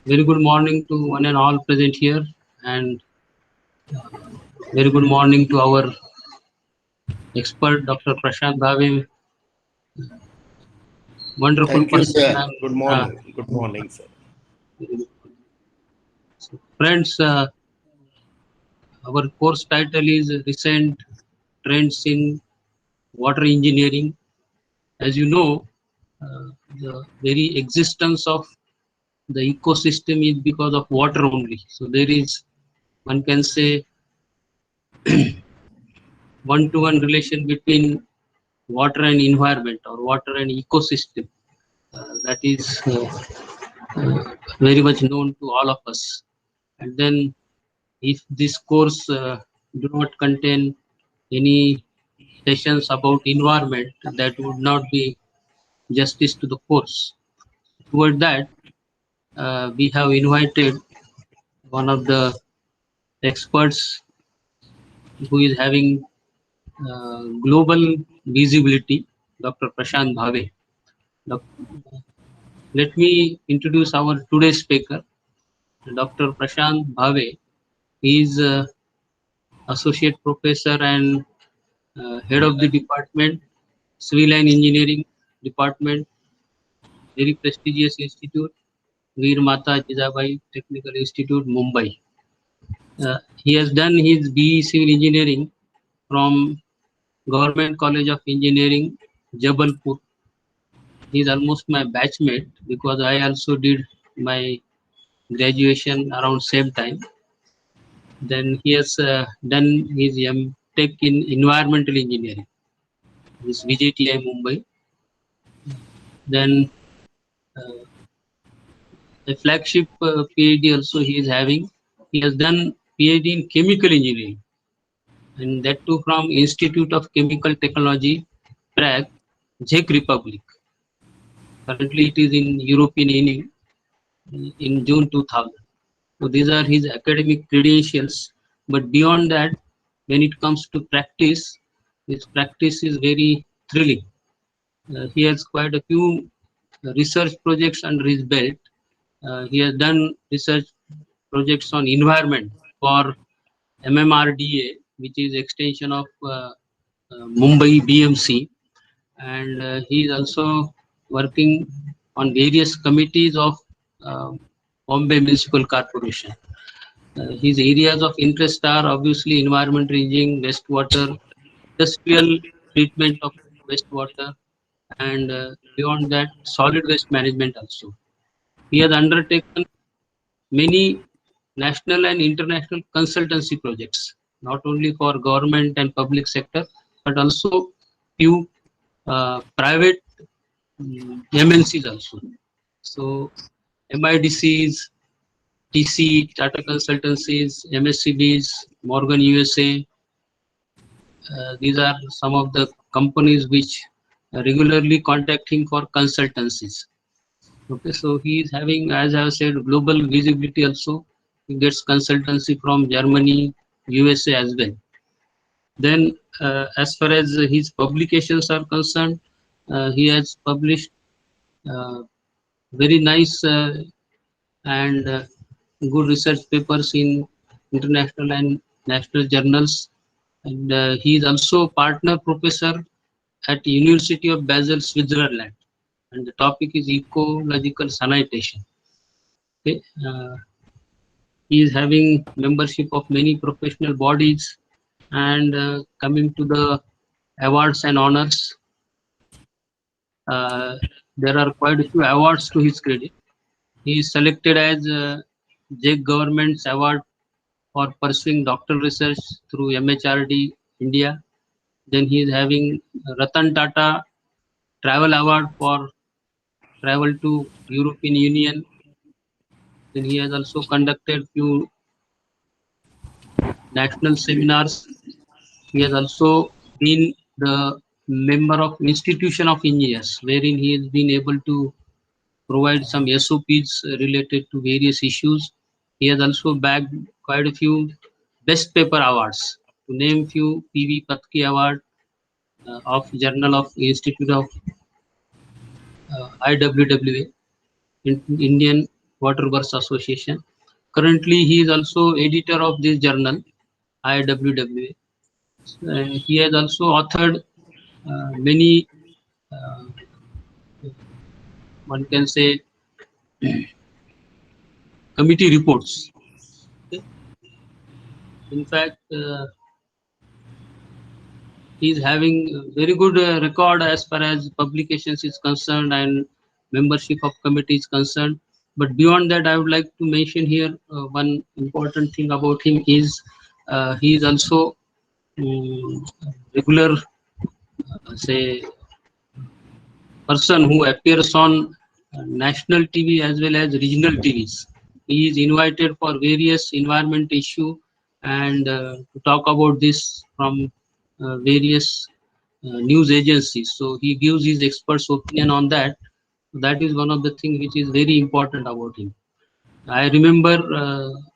Very good morning to one and all present here, and very good morning to our expert, Dr. Prashant Bhave. Wonderful Thank you, person. sir. And, Good uh, morning. Good morning, sir. friends, our course title is Recent Trends in Water Engineering. As you know, the very existence of the ecosystem is because of water only. So there is, one can say, one-to-one relation between water and environment or water and ecosystem. That is very much known to all of us. And then if this course do not contain any sessions about environment, that would not be justice to the course. Toward that, we have invited one of the experts who is having global visibility, Dr. Prashant Bhave. Let me introduce our today's speaker, Dr. Prashant Bhave. He is associate professor and head of the department, civil and engineering department, very prestigious institute, Veer Mata Jijabai Technical Institute, Mumbai. He has done his BE Civil Engineering from Government College of Engineering, Jabalpur. He is almost my batchmate because I also did my graduation around same time. Then he has done his Tech in Environmental Engineering, this VJTI Mumbai. Then uh, a flagship PhD also he is having. He has done PhD in Chemical Engineering, and that too from Institute of Chemical Technology, Prague, Czech Republic. Currently it is in European Union in June 2000. So these are his academic credentials. But beyond that, when it comes to practice, his practice is very thrilling. He has quite a few research projects under his belt. He has done research projects on environment for MMRDA, which is extension of Mumbai BMC, and he is also working on various committees of uh, Bombay Municipal Corporation. His areas of interest are obviously environmental engineering, wastewater, industrial treatment of wastewater, and beyond that, solid waste management also. He has undertaken many national and international consultancy projects, not only for government and public sector, but also few private MNCs also. So MIDCs, TC, Tata Consultancies, MSCBs, Morgan USA, these are some of the companies which regularly contact him for consultancies. Okay, so he is having, as I have said, global visibility also. He gets consultancy from Germany, USA as well. Then, as far as his publications are concerned, he has published uh, very nice and good research papers in international and national journals. And he is also partner professor at University of Basel, Switzerland. And the topic is ecological sanitation. Okay. He is having membership of many professional bodies, and coming to the awards and honors, uh, there are quite a few awards to his credit. He is selected as Czech government's award for pursuing doctoral research through MHRD India. Then he is having Ratan Tata Travel Award for travel to European Union. Then he has also conducted few national seminars. He has also been the member of Institution of Engineers, wherein he has been able to provide some SOPs related to various issues. He has also bagged quite a few best paper awards. To name few, PV Patki Award of Journal of Institute of IWWA, Indian Water Works Association. Currently, he is also editor of this journal, IWWA. He has also authored many, uh, one can say, committee reports. Okay. In fact, he is having a very good record as far as publications is concerned and membership of committee is concerned. But beyond that, I would like to mention here one important thing about him is he is also regular, say, person who appears on national TV as well as regional TVs. He is invited for various environment issue and to talk about this from various news agencies. So he gives his expert's opinion on that. That is one of the things which is very important about him. I remember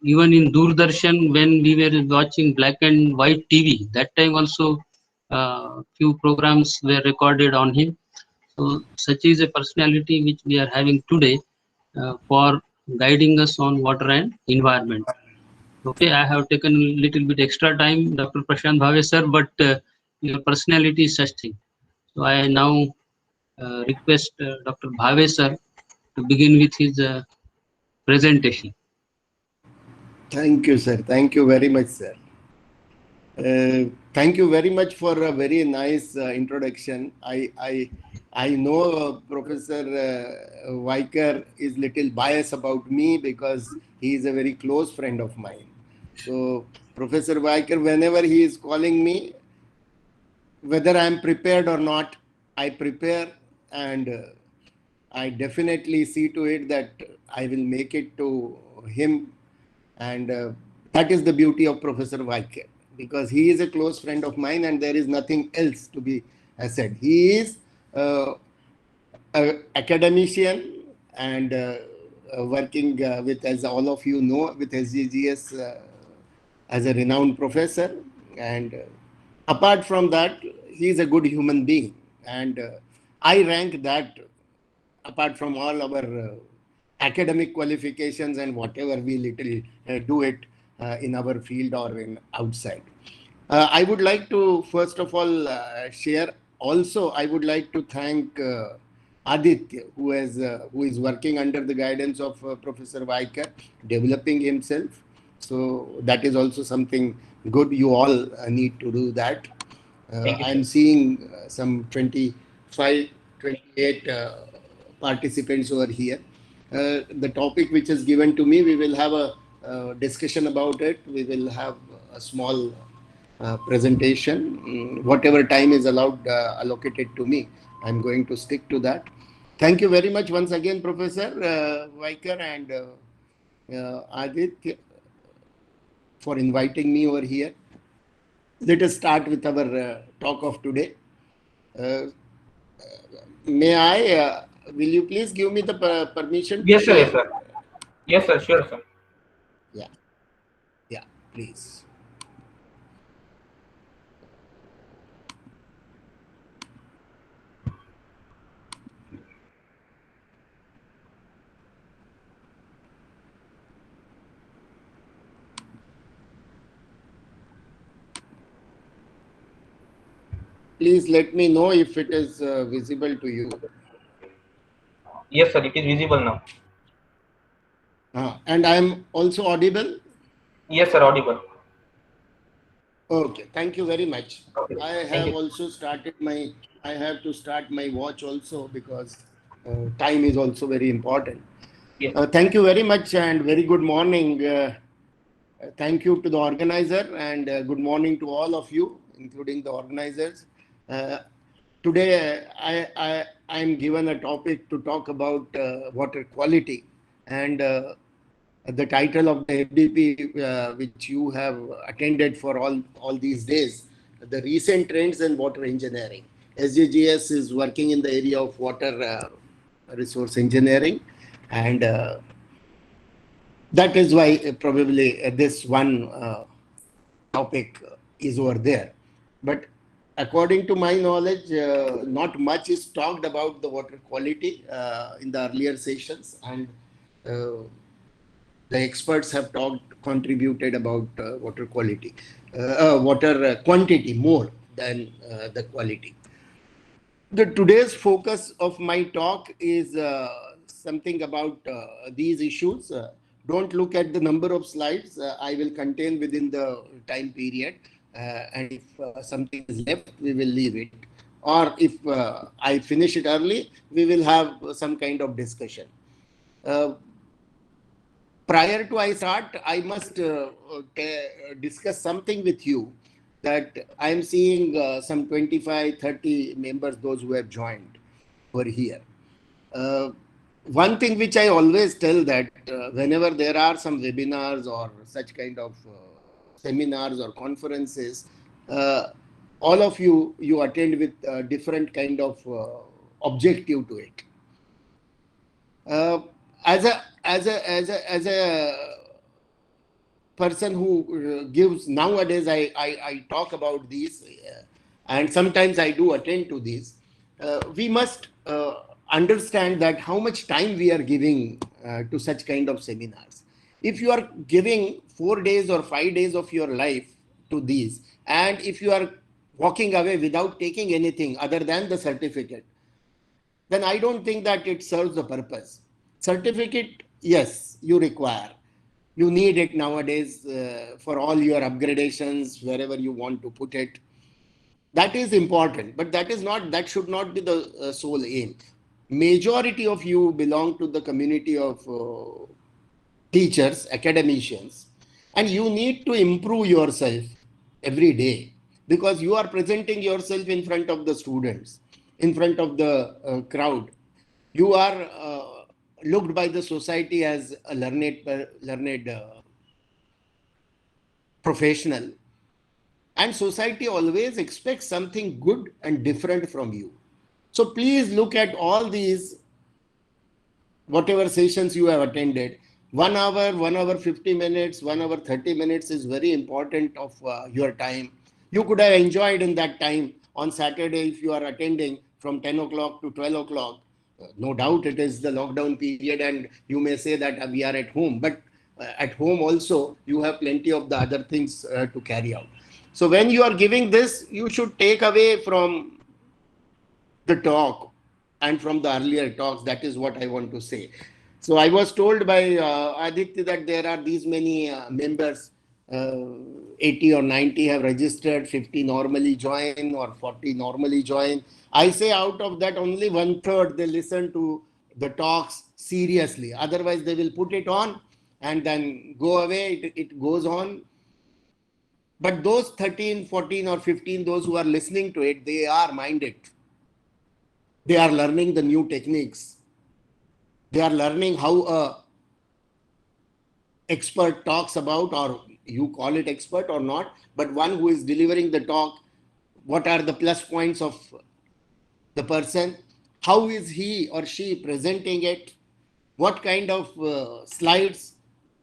even in Doordarshan when we were watching black and white TV, that time also few programs were recorded on him. So such is a personality which we are having today for guiding us on water and environment. Okay, I have taken a little bit extra time, Dr. Prashant Bhave sir, but your personality is such thing. So I now request Dr. Bhave sir to begin with his presentation. Thank you, sir. Thank you very much, sir. Thank you very much for a very nice introduction. I know Professor Vaikar is little biased about me because he is a very close friend of mine. So Professor Vaikar, whenever he is calling me, whether I am prepared or not, I prepare, and I definitely see to it that I will make it to him. And that is the beauty of Professor Vaikar, because he is a close friend of mine and there is nothing else to be said. He is an academician and working with, as all of you know, with SGGS as a renowned professor. And apart from that, he is a good human being. And I rank that apart from all our academic qualifications and whatever we little do it in our field or in outside. I would like to first of all share. Also, I would like to thank Aditya, who is working under the guidance of Professor Vaikar, developing himself. So that is also something good. You all need to do that. I am seeing some 25, 28 participants over here. The topic which is given to me, we will have a discussion about it. We will have a small presentation. Whatever time is allowed, allocated to me, I'm going to stick to that. Thank you very much once again, Professor Vaikar and Aditya, for inviting me over here. Let us start with our talk of today. May I, will you please give me the permission? Yes, sir. Yes, sir. Yes, sir. Sure, sir. Yeah. Yeah, please. Please let me know if it is visible to you. Yes, sir. It is visible now. And I am also audible? Yes, sir. Audible. Okay, thank you very much. Okay. I have also started my, I have to start my watch also because time is also very important. Yes. Thank you very much and very good morning. Thank you to the organizer and good morning to all of you, including the organizers. Today, I am given a topic to talk about water quality, and the title of the FDP, which you have attended for all these days, the recent trends in water engineering. SGGS is working in the area of water resource engineering, and that is why probably this one topic is over there. But according to my knowledge, not much is talked about the water quality in the earlier sessions. And The experts have contributed about water quality, water quantity more than the quality. Today's focus of my talk is something about these issues. Don't look at the number of slides. I will contain within the time period. And if something is left, we will leave it. Or if I finish it early, we will have some kind of discussion. Prior to I start, I must discuss something with you that I am seeing some 25, 30 members, those who have joined over here. One thing which I always tell that whenever there are some webinars or such kind of seminars or conferences, all of you attend with different kind of objective to it. As a person who gives nowadays, I talk about these, and sometimes I do attend to these. We must understand that how much time we are giving to such kind of seminars. If you are giving 4 days or 5 days of your life to these, and if you are walking away without taking anything other than the certificate, then I don't think that it serves the purpose. Certificate, yes, you require. You need it nowadays for all your upgradations, wherever you want to put it. That is important, but that should not be the sole aim. Majority of you belong to the community of teachers, academicians, and you need to improve yourself every day, because you are presenting yourself in front of the students, in front of the crowd. You are looked by the society as a learned professional, and society always expects something good and different from you. So please look at all these, whatever sessions you have attended. 1 hour, 1 hour 50 minutes, 1 hour 30 minutes is very important of your time. You could have enjoyed in that time on Saturday if you are attending from 10 o'clock to 12 o'clock. No doubt it is the lockdown period and you may say that we are at home, but at home also you have plenty of the other things to carry out. So when you are giving this, you should take away from the talk and from the earlier talks. That is what I want to say. So I was told by Aditya that there are these many members, 80 or 90 have registered, 50 normally join or 40 normally join. I say out of that only 1/3 they listen to the talks seriously. Otherwise they will put it on and then go away. It goes on. But those 13, 14 or 15, those who are listening to it, they are minded. They are learning the new techniques. They are learning how a expert talks about, or you call it expert or not, but one who is delivering the talk. What are the plus points of the person? How is he or she presenting it? What kind of slides,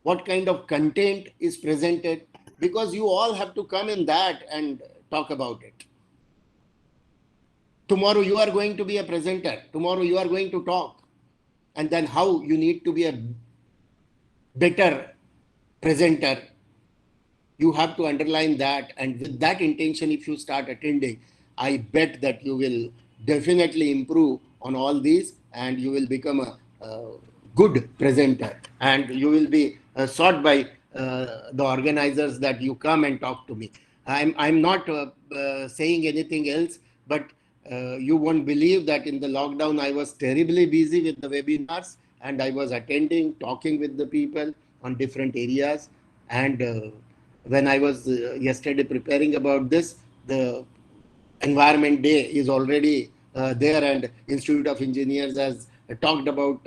what kind of content is presented? Because you all have to come in that and talk about it. Tomorrow you are going to be a presenter. Tomorrow you are going to talk. And then how you need to be a better presenter. You have to underline that. And with that intention, if you start attending, I bet that you will definitely improve on all these and you will become a good presenter. And you will be sought by the organizers that you come and talk to me. I'm not saying anything else, but you won't believe that in the lockdown, I was terribly busy with the webinars and I was attending, talking with the people on different areas. And when I was yesterday preparing about this, the Environment Day is already there and Institute of Engineers has talked about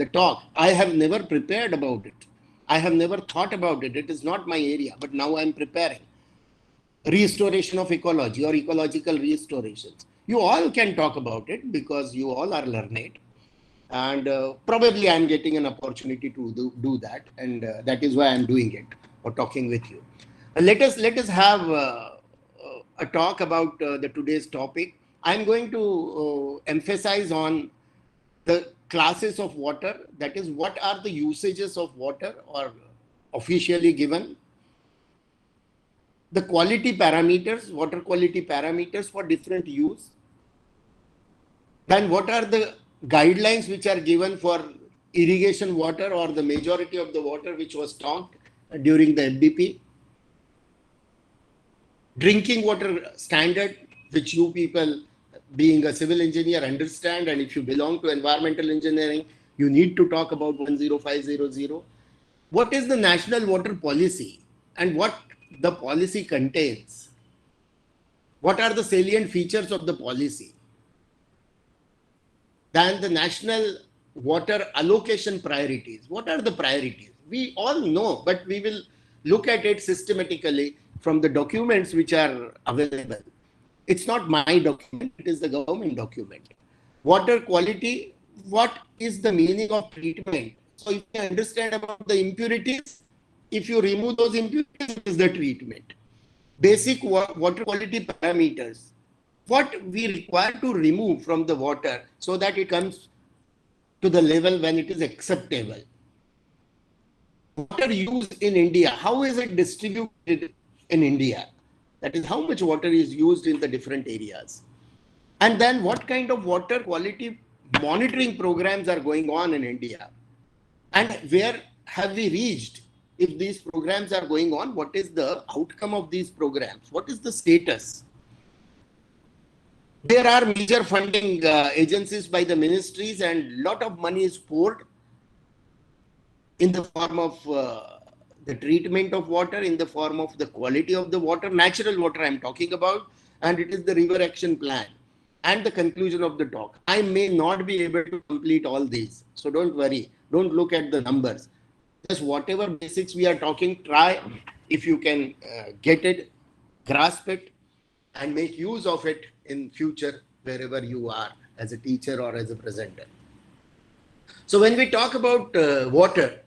the talk. I have never prepared about it. I have never thought about it. It is not my area, but now I'm preparing. Restoration of ecology or ecological restorations. You all can talk about it because you all are learned. And probably I'm getting an opportunity to do that. And that is why I'm doing it or talking with you. Let us have a talk about the today's topic. I'm going to emphasize on the classes of water, that is, what are the usages of water or officially given, the quality parameters, water quality parameters for different use, then what are the guidelines which are given for irrigation water or the majority of the water which was talked during the FDP, drinking water standard, which you people being a civil engineer understand, and if you belong to environmental engineering, you need to talk about 10500. What is the national water policy and what the policy contains? What are the salient features of the policy? Then the national water allocation priorities. What are the priorities? We all know, but we will look at it systematically from the documents which are available. It's not my document, it is the government document. Water quality, what is the meaning of treatment? So if you understand about the impurities, if you remove those impurities, it is the treatment. Basic water quality parameters, what we require to remove from the water so that it comes to the level when it is acceptable. Water use in India, how is it distributed in India? That is, how much water is used in the different areas. And then what kind of water quality monitoring programs are going on in India? And where have we reached? If these programs are going on, what is the outcome of these programs? What is the status? There are major funding agencies by the ministries, and lot of money is poured in the form of the treatment of water, in the form of the quality of the water, natural water I'm talking about, and it is the river action plan. And the conclusion of the talk, I may not be able to complete all these, so don't worry, don't look at the numbers. Just whatever basics we are talking, try if you can get it, grasp it, and make use of it in future wherever you are as a teacher or as a presenter. So when we talk about water,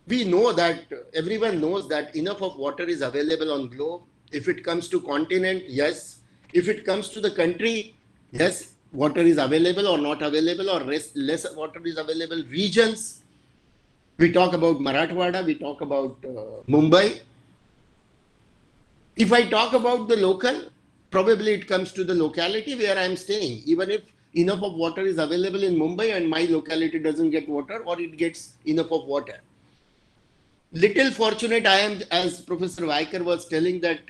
we know that everyone knows that enough of water is available on globe. If it comes to continent, yes. If it comes to the country, yes, water is available or not available, or less water is available. Regions, we talk about Marathwada, we talk about Mumbai. If I talk about the local, probably it comes to the locality where I am staying. Even if enough of water is available in Mumbai and my locality doesn't get water, or it gets enough of water. Little fortunate I am, as Professor Vaikar was telling, that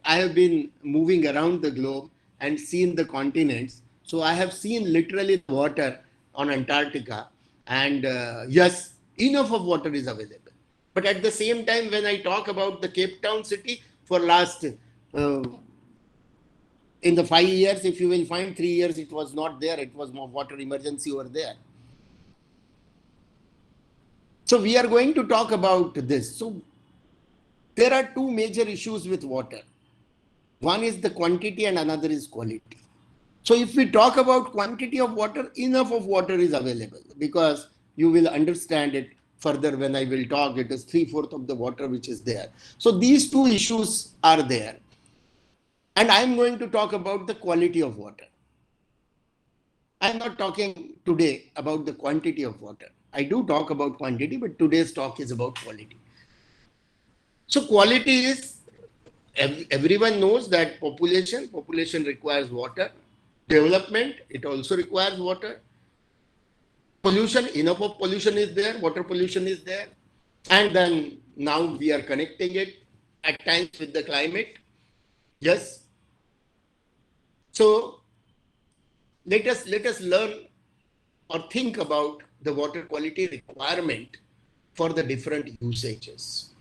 I have been moving around the globe and seen the continents. So I have seen literally water on Antarctica, and yes, enough of water is available. But at the same time, when I talk about the Cape Town city, for last, in the 5 years, if you will find 3 years, it was not there. It was more water emergency over there. So we are going to talk about this. So there are two major issues with water. One is the quantity and another is quality. So if we talk about quantity of water, enough of water is available, because you will understand it further when I will talk. It is 3/4 of the water which is there. So these two issues are there. And I am going to talk about the quality of water. I am not talking today about the quantity of water. I do talk about quantity, but today's talk is about quality. So quality is, everyone knows that population requires water. Development, it also requires water. Pollution, enough of pollution is there, water pollution is there. And then now we are connecting it at times with the climate. Yes. So let us learn or think about the water quality requirement for the different usages.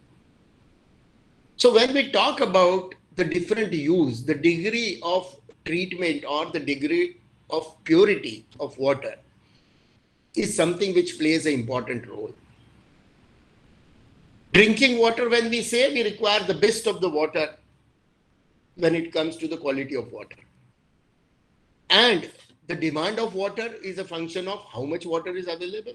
So when we talk about the different use, the degree of treatment or the degree of purity of water is something which plays an important role. Drinking water, when we say, we require the best of the water when it comes to the quality of water. And the demand of water is a function of how much water is available,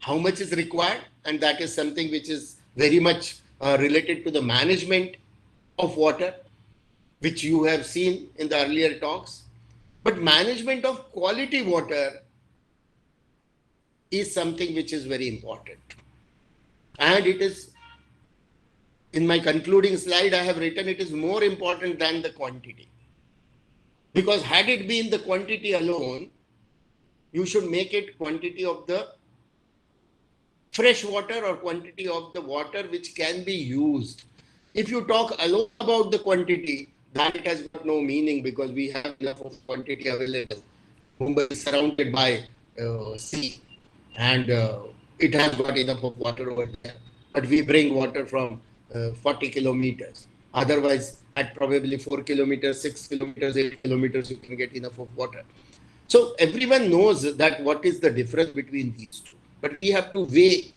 how much is required, and that is something which is very much related to the management of water, which you have seen in the earlier talks. But management of quality water is something which is very important. And it is, in my concluding slide, I have written it is more important than the quantity. Because had it been the quantity alone, you should make it quantity of the fresh water or quantity of the water which can be used. If you talk alone about the quantity, then it has got no meaning because we have enough of quantity available. Mumbai is surrounded by sea and it has got enough of water over there. But we bring water from 40 kilometers. Otherwise, at probably 4 kilometers, 6 kilometers, 8 kilometers, you can get enough of water. So everyone knows that what is the difference between these two. But we have to weigh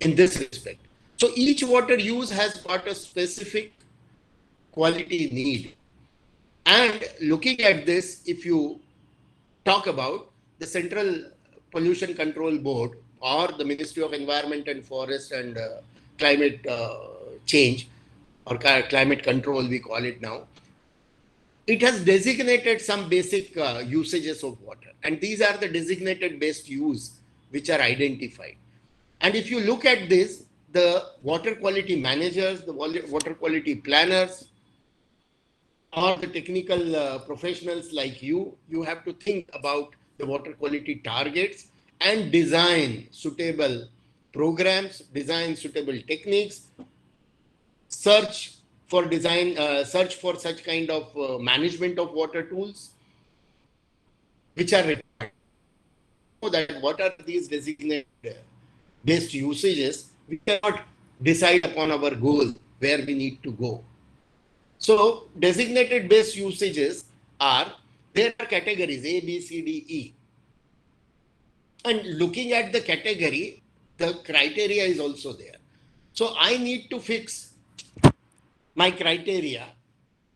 in this respect. So each water use has got a specific quality need. And looking at this, if you talk about the Central Pollution Control Board or the Ministry of Environment and Forest and Climate Change or Climate Control, we call it now, it has designated some basic usages of water. And these are the designated best use which are identified. And if you look at this, the water quality managers, the water quality planners, or the technical professionals like you have to think about the water quality targets and design suitable programs, design suitable techniques, search for such kind of management of water tools which are required. So that what are these designated based usages, we cannot decide upon our goal where we need to go. So designated based usages are, there are categories A, B, C, D, E. And looking at the category, the criteria is also there. So I need to fix my criteria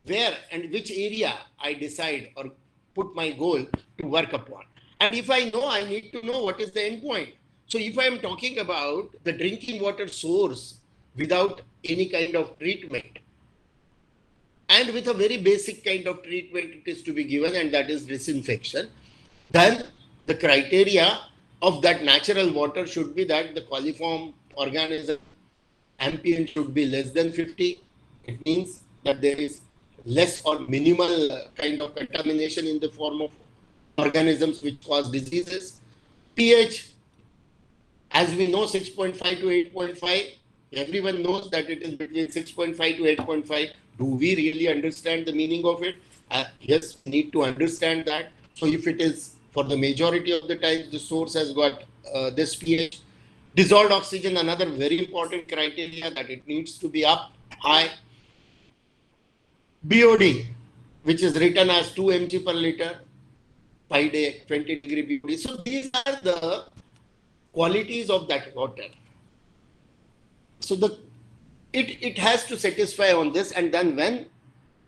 where and which area I decide or put my goal to work upon. And if I know, I need to know what is the end point. So if I am talking about the drinking water source without any kind of treatment, and with a very basic kind of treatment it is to be given, and that is disinfection, then the criteria of that natural water should be that the coliform organism ambient should be less than 50. It means that there is less or minimal kind of contamination in the form of organisms which cause diseases. pH, as we know, 6.5 to 8.5. Everyone knows that it is between 6.5 to 8.5. Do we really understand the meaning of it? Yes, we need to understand that. So if it is, for the majority of the times, the source has got this pH. Dissolved oxygen, another very important criteria, that it needs to be up high. BOD, which is written as 2 mg per liter, 5 day, 20 degree BOD. So these are the qualities of that water. So it has to satisfy on this, and then when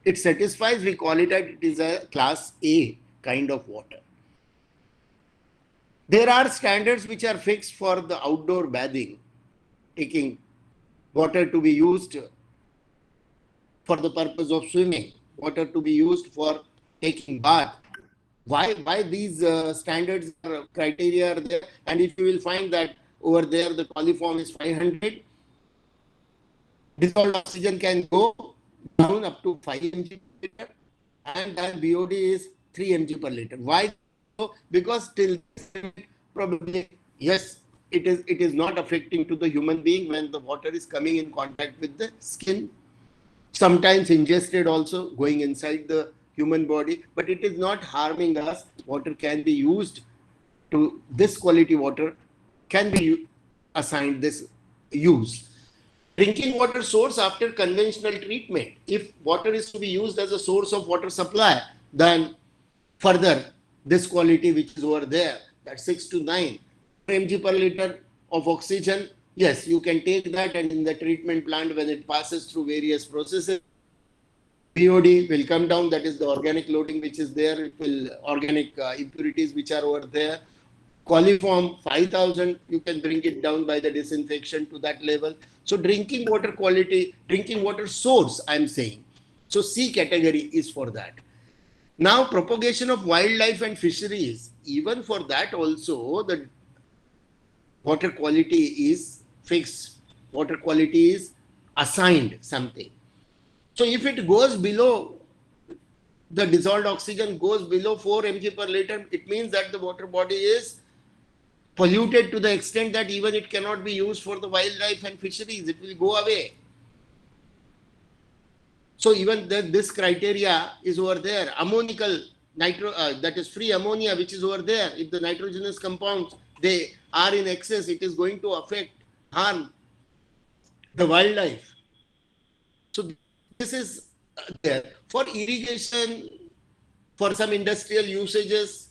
it satisfies, we call it that it is a class A kind of water. There are standards which are fixed for the outdoor bathing, taking water to be used for the purpose of swimming, water to be used for taking bath. Why these standards or criteria are there? And if you will find that over there the coliform is 500, dissolved oxygen can go down up to 5 mg per liter, and then BOD is 3 mg per liter. Why? Because till probably, yes, it is not affecting to the human being when the water is coming in contact with the skin. Sometimes ingested also, going inside the human body, but it is not harming us. Water can be used to, this quality water can be assigned this use. Drinking water source after conventional treatment. If water is to be used as a source of water supply, then further this quality which is over there, that 6 to 9 mg per liter of oxygen, yes, you can take that, and in the treatment plant when it passes through various processes, BOD will come down, that is the organic loading which is there, it will organic impurities which are over there. Coliform 5000, you can bring it down by the disinfection to that level. So drinking water quality, drinking water source, I'm saying. So C category is for that. Now propagation of wildlife and fisheries, even for that also, the water quality is fixed. Water quality is assigned something. So if it goes below, the dissolved oxygen goes below 4 mg per liter, it means that the water body is polluted to the extent that even it cannot be used for the wildlife and fisheries. It will go away. So even this criteria is over there. Ammonical that is free ammonia, which is over there. If the nitrogenous compounds, they are in excess, it is going to affect, harm the wildlife. So this is there. For irrigation, for some industrial usages,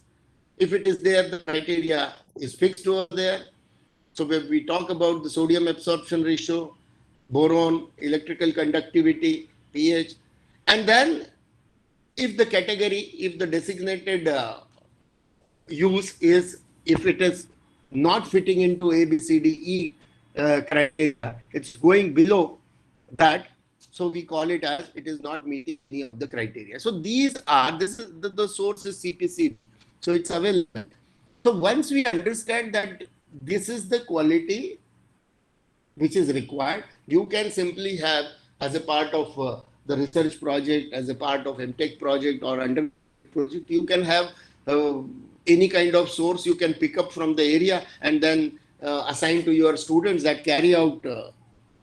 if it is there, the criteria is fixed over there. So when we talk about the sodium absorption ratio, boron, electrical conductivity, pH, and then if the category, if the designated use is, if it is not fitting into A, B, C, D, E criteria, it's going below that, so we call it as it is not meeting any of the criteria. So these are, this is the source is CPC, so it's available. So once we understand that this is the quality which is required, you can simply have as a part of the research project, as a part of MTech project or under project, you can have any kind of source you can pick up from the area and then assign to your students that carry out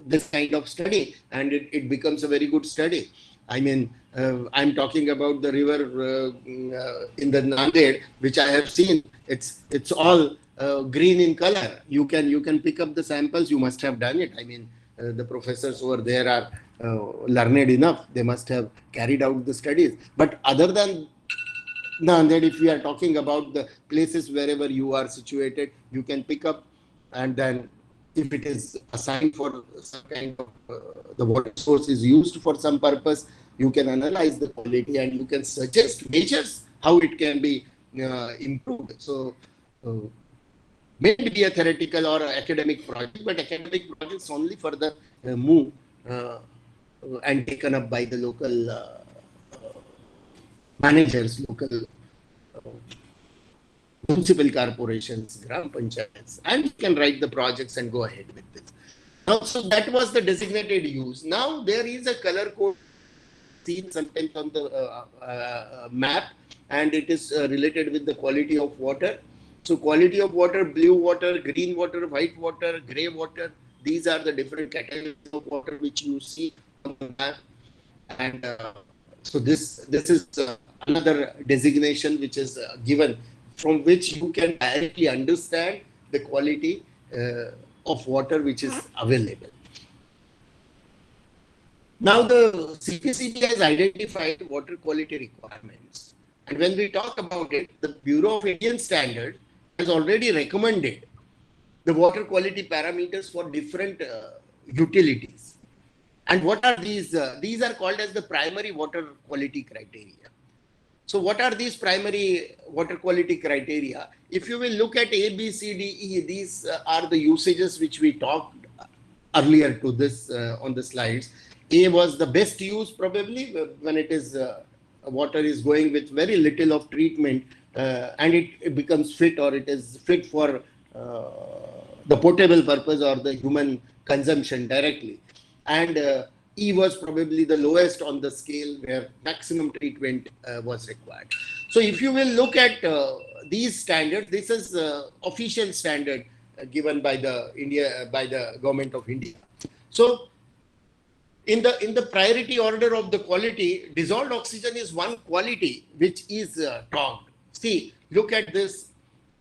this kind of study, and it becomes a very good study. I mean, I'm talking about the river in the Nanded, which I have seen. It's all green in color. You can pick up the samples. You must have done it. I mean, the professors over there are learned enough. They must have carried out the studies. But other than Nanded, if we are talking about the places wherever you are situated, you can pick up, and then if it is assigned for some kind of the water source is used for some purpose, you can analyze the quality and you can suggest measures how it can be improved. So may it be a theoretical or academic project, but academic projects only for the move and taken up by the local managers, local municipal corporations, gram panchayats, and you can write the projects and go ahead with this. Now, so that was the designated use. Now there is a color code seen sometimes on the map, and it is related with the quality of water. So quality of water, blue water, green water, white water, grey water, these are the different categories of water which you see on the map. And so this is another designation which is given, from which you can directly understand the quality of water which is available. Now the CPCB has identified water quality requirements, and when we talk about it, the Bureau of Indian Standards has already recommended the water quality parameters for different utilities. And what are these? These are called as the primary water quality criteria. So what are these primary water quality criteria? If you will look at A, B, C, D, E, these are the usages which we talked earlier to this on the slides. A was the best use probably when it is water is going with very little of treatment and it becomes fit, or it is fit for the potable purpose or the human consumption directly. And E was probably the lowest on the scale where maximum treatment was required. So if you will look at these standards, this is official standard given by the government of India. So in the priority order of the quality, dissolved oxygen is one quality which is talked. See, look at this,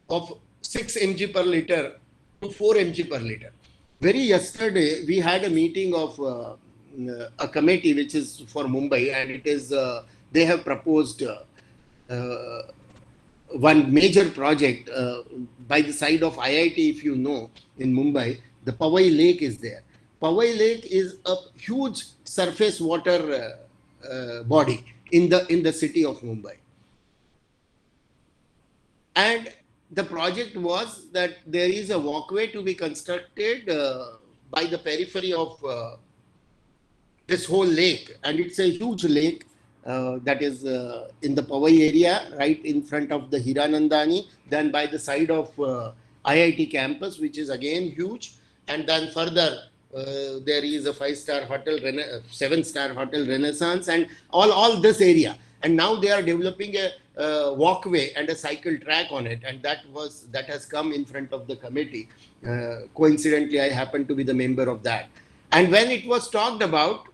of 6 mg per liter to 4 mg per liter. Very yesterday, we had a meeting of a committee which is for Mumbai, and it is they have proposed one major project by the side of IIT, if you know, in Mumbai. The Powai Lake is there. Powai Lake is a huge surface water body in the city of Mumbai. And the project was that there is a walkway to be constructed by the periphery of this whole lake, and it's a huge lake that is in the Powai area, right in front of the Hiranandani, then by the side of IIT campus, which is again huge. And then further, there is a 5-star hotel, 7-star hotel Renaissance, and all this area. And now they are developing a walkway and a cycle track on it, and that has come in front of the committee. Coincidentally, I happen to be the member of that. And when it was talked about,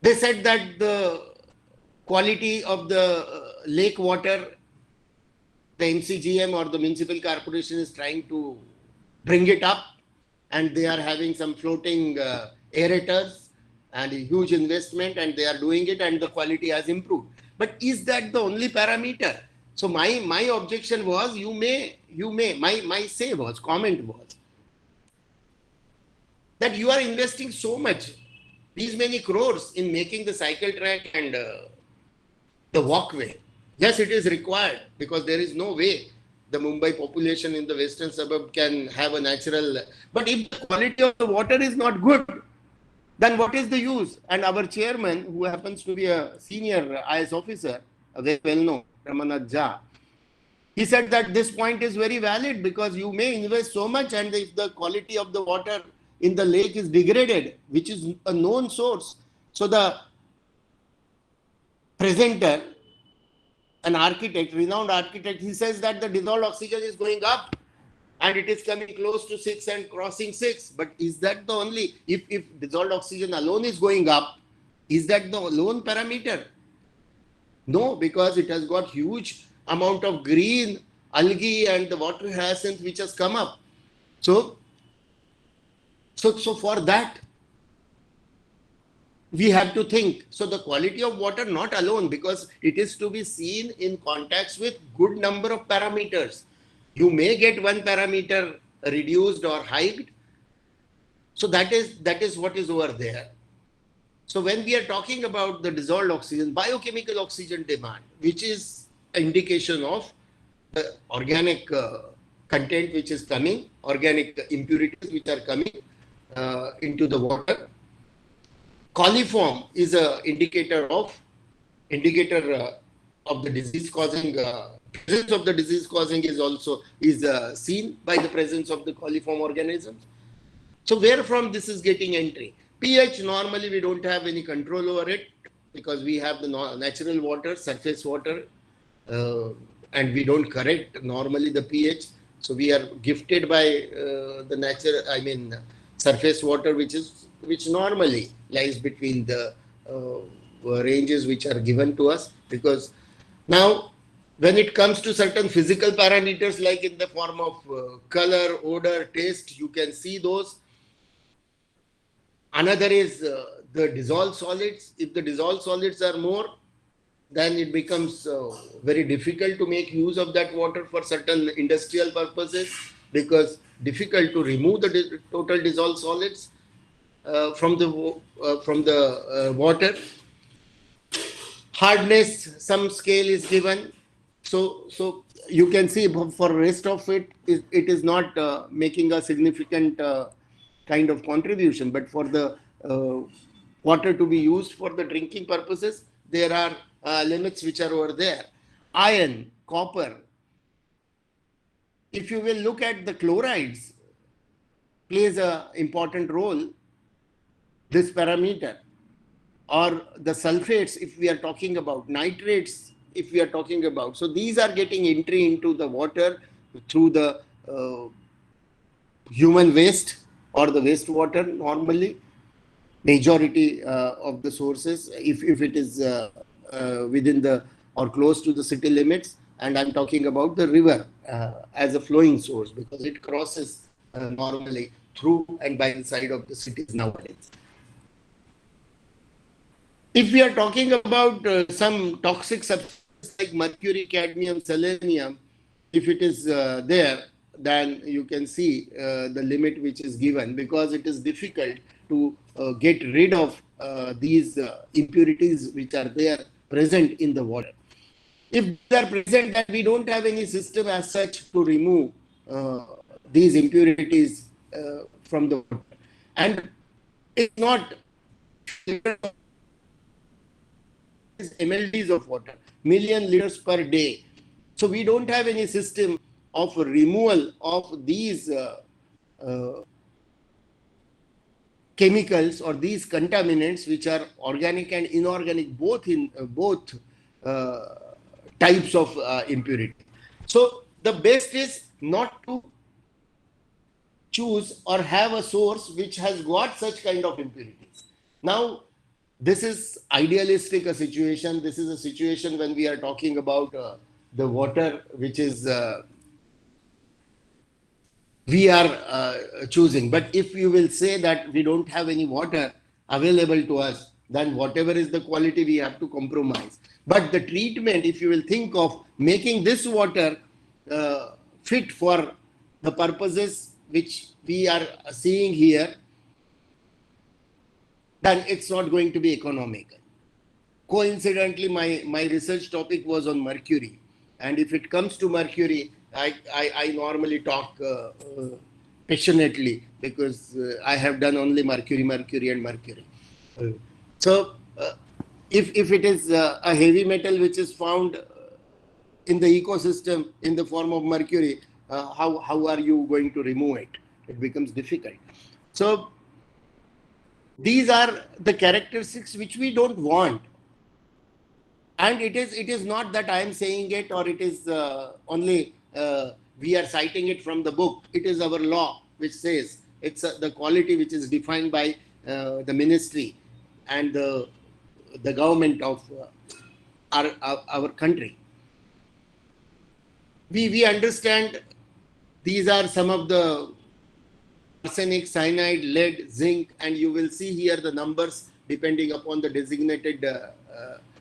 they said that the quality of the lake water, the MCGM or the municipal corporation is trying to bring it up, and they are having some floating aerators and a huge investment, and they are doing it, and the quality has improved. But is that the only parameter? So my objection was, my comment was that you are investing so much, these many crores in making the cycle track and the walkway. Yes, it is required, because there is no way the Mumbai population in the western suburb can have a natural. But if the quality of the water is not good, then what is the use? And our chairman, who happens to be a senior IS officer, very well known, Ramanath Jha, he said that this point is very valid, because you may invest so much, and if the quality of the water in the lake is degraded, which is a known source. So the presenter, an architect, renowned architect, he says that the dissolved oxygen is going up and it is coming close to 6 and crossing 6. But is that the only, if dissolved oxygen alone is going up, is that the lone parameter? No, because it has got huge amount of green algae and the water hyacinth which has come up. So for that, we have to think. So the quality of water not alone, because it is to be seen in context with good number of parameters. You may get one parameter reduced or hiked. So that is what is over there. So when we are talking about the dissolved oxygen, biochemical oxygen demand, which is an indication of the organic content which is coming, organic impurities which are coming into the water. Coliform is an indicator of the disease causing. Presence of the disease causing is also seen by the presence of the coliform organisms. So where from this is getting entry? pH, normally we don't have any control over it, because we have the natural water, surface water, and we don't correct normally the pH. So we are gifted by the natural, surface water, which normally lies between the ranges which are given to us. Because now, when it comes to certain physical parameters, like in the form of color, odor, taste, you can see those. Another is the dissolved solids. If the dissolved solids are more, then it becomes very difficult to make use of that water for certain industrial purposes, because difficult to remove the total dissolved solids from the water. Hardness, some scale is given. So you can see for rest of it is not making a significant kind of contribution. But for the water to be used for the drinking purposes, there are limits which are over there. Iron, copper. If you will look at the chlorides, plays an important role, this parameter. Or the sulfates, if we are talking about, nitrates, if we are talking about. So these are getting entry into the water through the human waste or the wastewater normally. Majority of the sources, if it is within the or close to the city limits, and I'm talking about the river as a flowing source, because it crosses normally through and by the side of the cities nowadays. If we are talking about some toxic substances like mercury, cadmium, selenium, if it is there, then you can see the limit which is given, because it is difficult to get rid of these impurities which are there present in the water. If they are present, then we don't have any system as such to remove these impurities from the water. And it's not MLDs of water, million liters per day. So we don't have any system of removal of these chemicals or these contaminants, which are organic and inorganic, both in both types of impurity. So the best is not to choose or have a source which has got such kind of impurities. Now, this is idealistic a situation. This is a situation when we are talking about the water which is we are choosing. But if you will say that we don't have any water available to us, then whatever is the quality, we have to compromise. But the treatment, if you will think of making this water fit for the purposes which we are seeing here, then it's not going to be economical. Coincidentally, my research topic was on mercury. And if it comes to mercury, I normally talk passionately, because I have done only mercury. So if it is a heavy metal which is found in the ecosystem in the form of mercury, how are you going to remove it? It becomes difficult. So these are the characteristics which we don't want. And it is not that I am saying it, or it is only we are citing it from the book. It is our law which says it's the quality which is defined by the ministry and the government of our country. We understand these are some of the arsenic, cyanide, lead, zinc, and you will see here the numbers depending upon the designated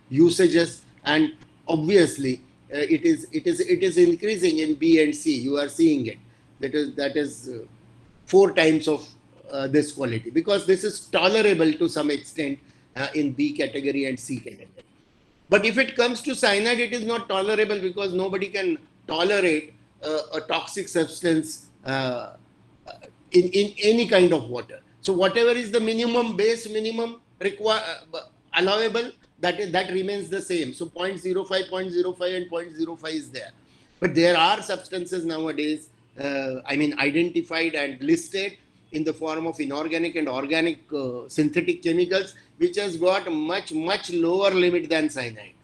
usages, and obviously it is increasing in B and C. You are seeing it. That is 4 times of this quality, because this is tolerable to some extent in B category and C category. But if it comes to cyanide, it is not tolerable, because nobody can tolerate a toxic substance in any kind of water. So whatever is the base minimum allowable, that remains the same. So 0.05, 0.05 and 0.05 is there. But there are substances nowadays, identified and listed in the form of inorganic and organic synthetic chemicals, which has got much lower limit than cyanide.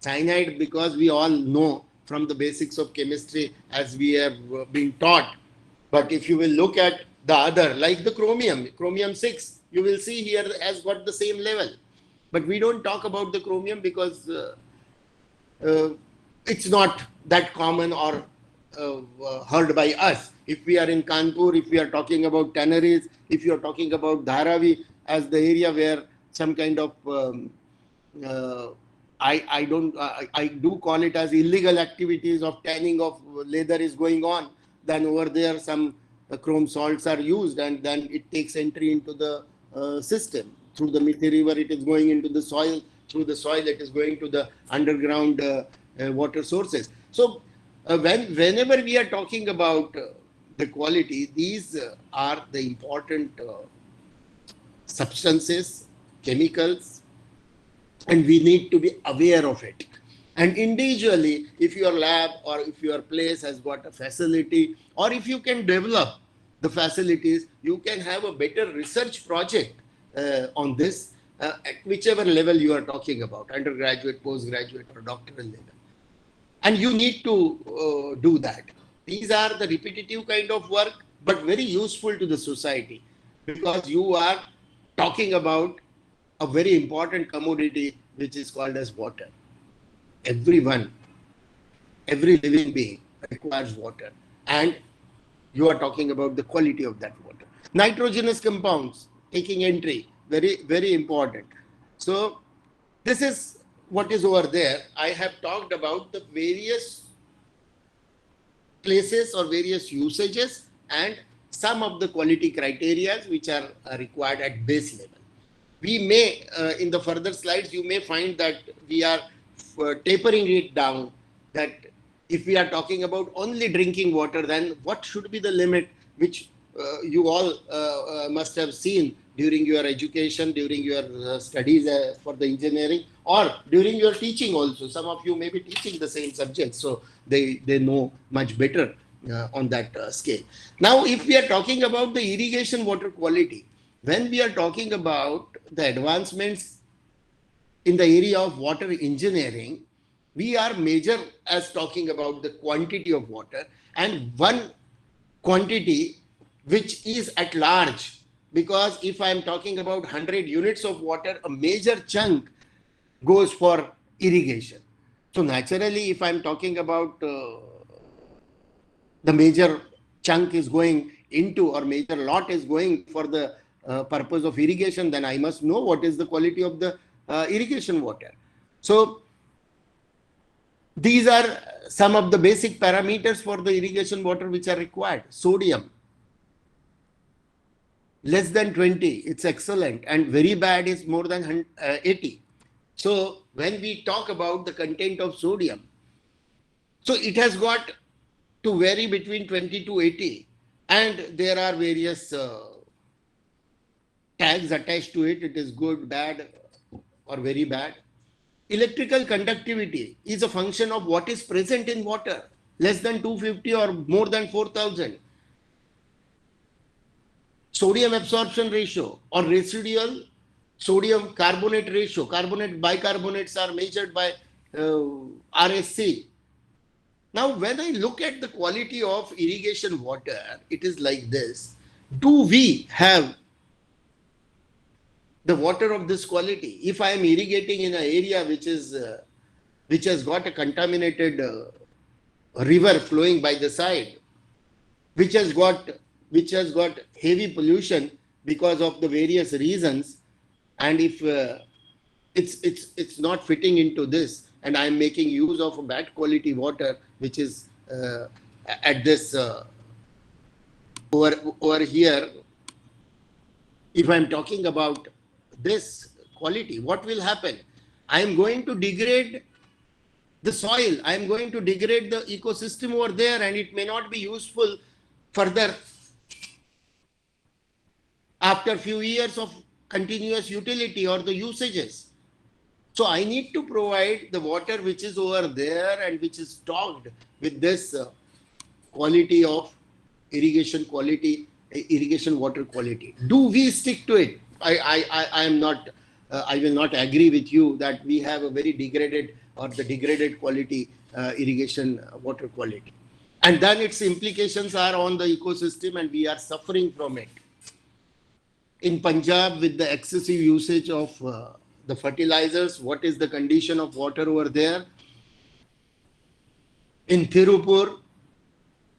Cyanide, because we all know from the basics of chemistry as we have been taught. But if you will look at the other, like the chromium 6, you will see here has got the same level. But we don't talk about the chromium because it's not that common or heard by us. If we are in Kanpur, if we are talking about tanneries, if you are talking about Dharavi as the area where some kind of I do call it as illegal activities of tanning of leather is going on, then over there some chrome salts are used, and then it takes entry into the system. Through the Mithi River, it is going into the soil. Through the soil, it is going to the underground water sources. So whenever we are talking about the quality, these are the important substances, chemicals, and we need to be aware of it. And individually, if your lab or if your place has got a facility, or if you can develop the facilities, you can have a better research project on this at whichever level you are talking about, undergraduate, postgraduate, or doctoral level. And you need to do that. These are the repetitive kind of work, but very useful to the society, because you are talking about a very important commodity which is called as water. Everyone, every living being requires water, and you are talking about the quality of that water. Nitrogenous compounds taking entry, very important. So this is what is over there. I have talked about the various places or various usages and some of the quality criteria which are required at base level. We may, in the further slides, you may find that we are tapering it down, that if we are talking about only drinking water, then what should be the limit which you all must have seen during your education, during your studies for the engineering, or during your teaching also. Some of you may be teaching the same subject, so they know much better on that scale. Now, if we are talking about the irrigation water quality, when we are talking about the advancements in the area of water engineering, we are major as talking about the quantity of water, and one quantity which is at large, because if I am talking about 100 units of water, a major chunk goes for irrigation. So naturally, if I'm talking about the major chunk is going into, or major lot is going for the purpose of irrigation, then I must know what is the quality of the irrigation water. So these are some of the basic parameters for the irrigation water which are required. Sodium, less than 20, it's excellent, and very bad is more than 80. So when we talk about the content of sodium, so it has got to vary between 20 to 80, and there are various tags attached to it. It is good, bad, or very bad. Electrical conductivity is a function of what is present in water, less than 250 or more than 4000. Sodium absorption ratio or residual sodium carbonate ratio. Carbonate bicarbonates are measured by RSC. Now, when I look at the quality of irrigation water, it is like this. Do we have the water of this quality? If I am irrigating in an area which has got a contaminated river flowing by the side, which has got heavy pollution because of the various reasons, and if it's not fitting into this, and I'm making use of a bad quality water, which is at this over here, if I'm talking about this quality, what will happen? I am going to degrade the soil, I am going to degrade the ecosystem over there, and it may not be useful further after a few years of continuous utility or the usages. So I need to provide the water which is over there and which is stocked with this quality of irrigation quality, irrigation water quality. Do we stick to it? I am not. I will not agree with you that we have a very degraded or the degraded quality irrigation water quality, and then its implications are on the ecosystem, and we are suffering from it. In Punjab, with the excessive usage of the fertilizers, what is the condition of water over there? In Tirupur,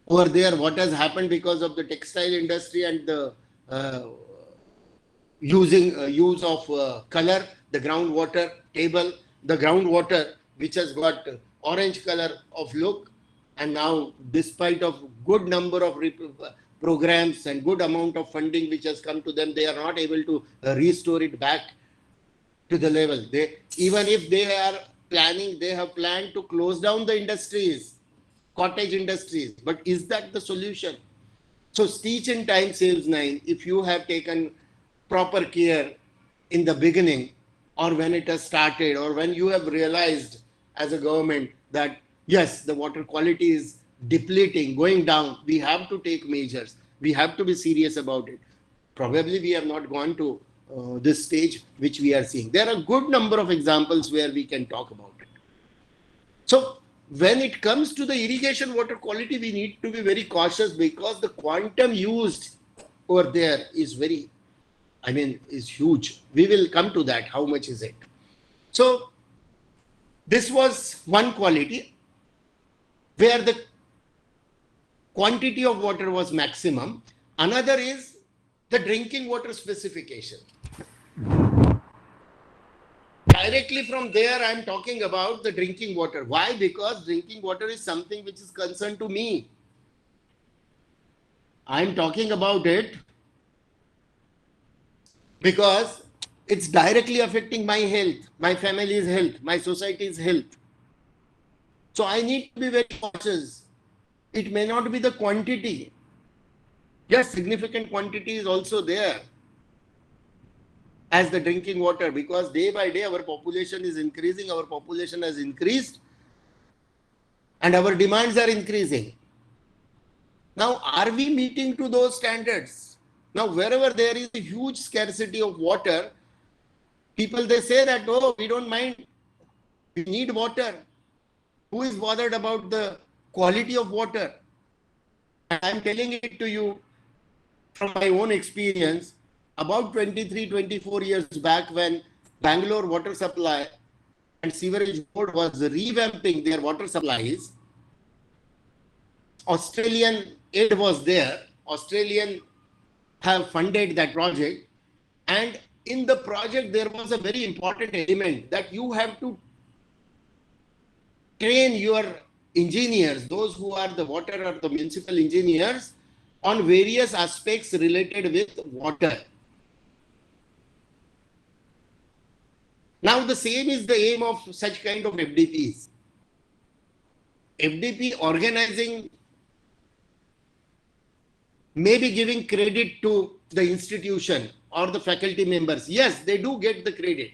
over there, what has happened because of the textile industry and the use of color, the groundwater table, the groundwater which has got orange color of look, and now despite of good number of programs and good amount of funding which has come to them, they are not able to restore it back to the level. Even if they are planning, they have planned to close down the industries, cottage industries, but is that the solution? So stitch in time saves nine. If you have taken proper care in the beginning, or when it has started, or when you have realized as a government that yes, the water quality is depleting, going down, we have to take measures. We have to be serious about it. Probably we have not gone to this stage which we are seeing. There are a good number of examples where we can talk about it. So when it comes to the irrigation water quality, we need to be very cautious because the quantum used over there is very, is huge. We will come to that. How much is it? So this was one quality where the quantity of water was maximum. Another is the drinking water specification. Directly from there, I am talking about the drinking water. Why? Because drinking water is something which is concerned to me. I am talking about it because it's directly affecting my health, my family's health, my society's health. So I need to be very cautious. It may not be the quantity. Yes, significant quantity is also there as the drinking water, because day by day our population is increasing, our population has increased, and our demands are increasing. Now, are we meeting to those standards? Now, wherever there is a huge scarcity of water, people, they say that, oh, we don't mind, we need water. Who is bothered about the quality of water? I'm telling it to you from my own experience. About 23, 24 years back, when Bangalore Water Supply and Sewerage Board was revamping their water supplies, Australian aid was there. Australian have funded that project. And in the project, there was a very important element that you have to train your engineers, those who are the water or the municipal engineers, on various aspects related with water. Now, the same is the aim of such kind of FDPs. FDP organizing, maybe giving credit to the institution or the faculty members. Yes, they do get the credit.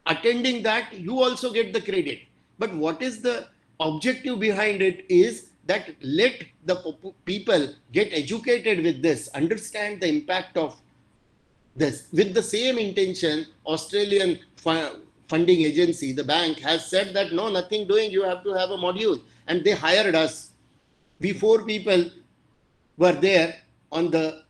Attending that, you also get the credit. But what is the objective behind it is that let the people get educated with this, understand the impact of this. With the same intention, Australian funding agency, the bank, has said that no, nothing doing, you have to have a module. And they hired us. We 4 people were there on the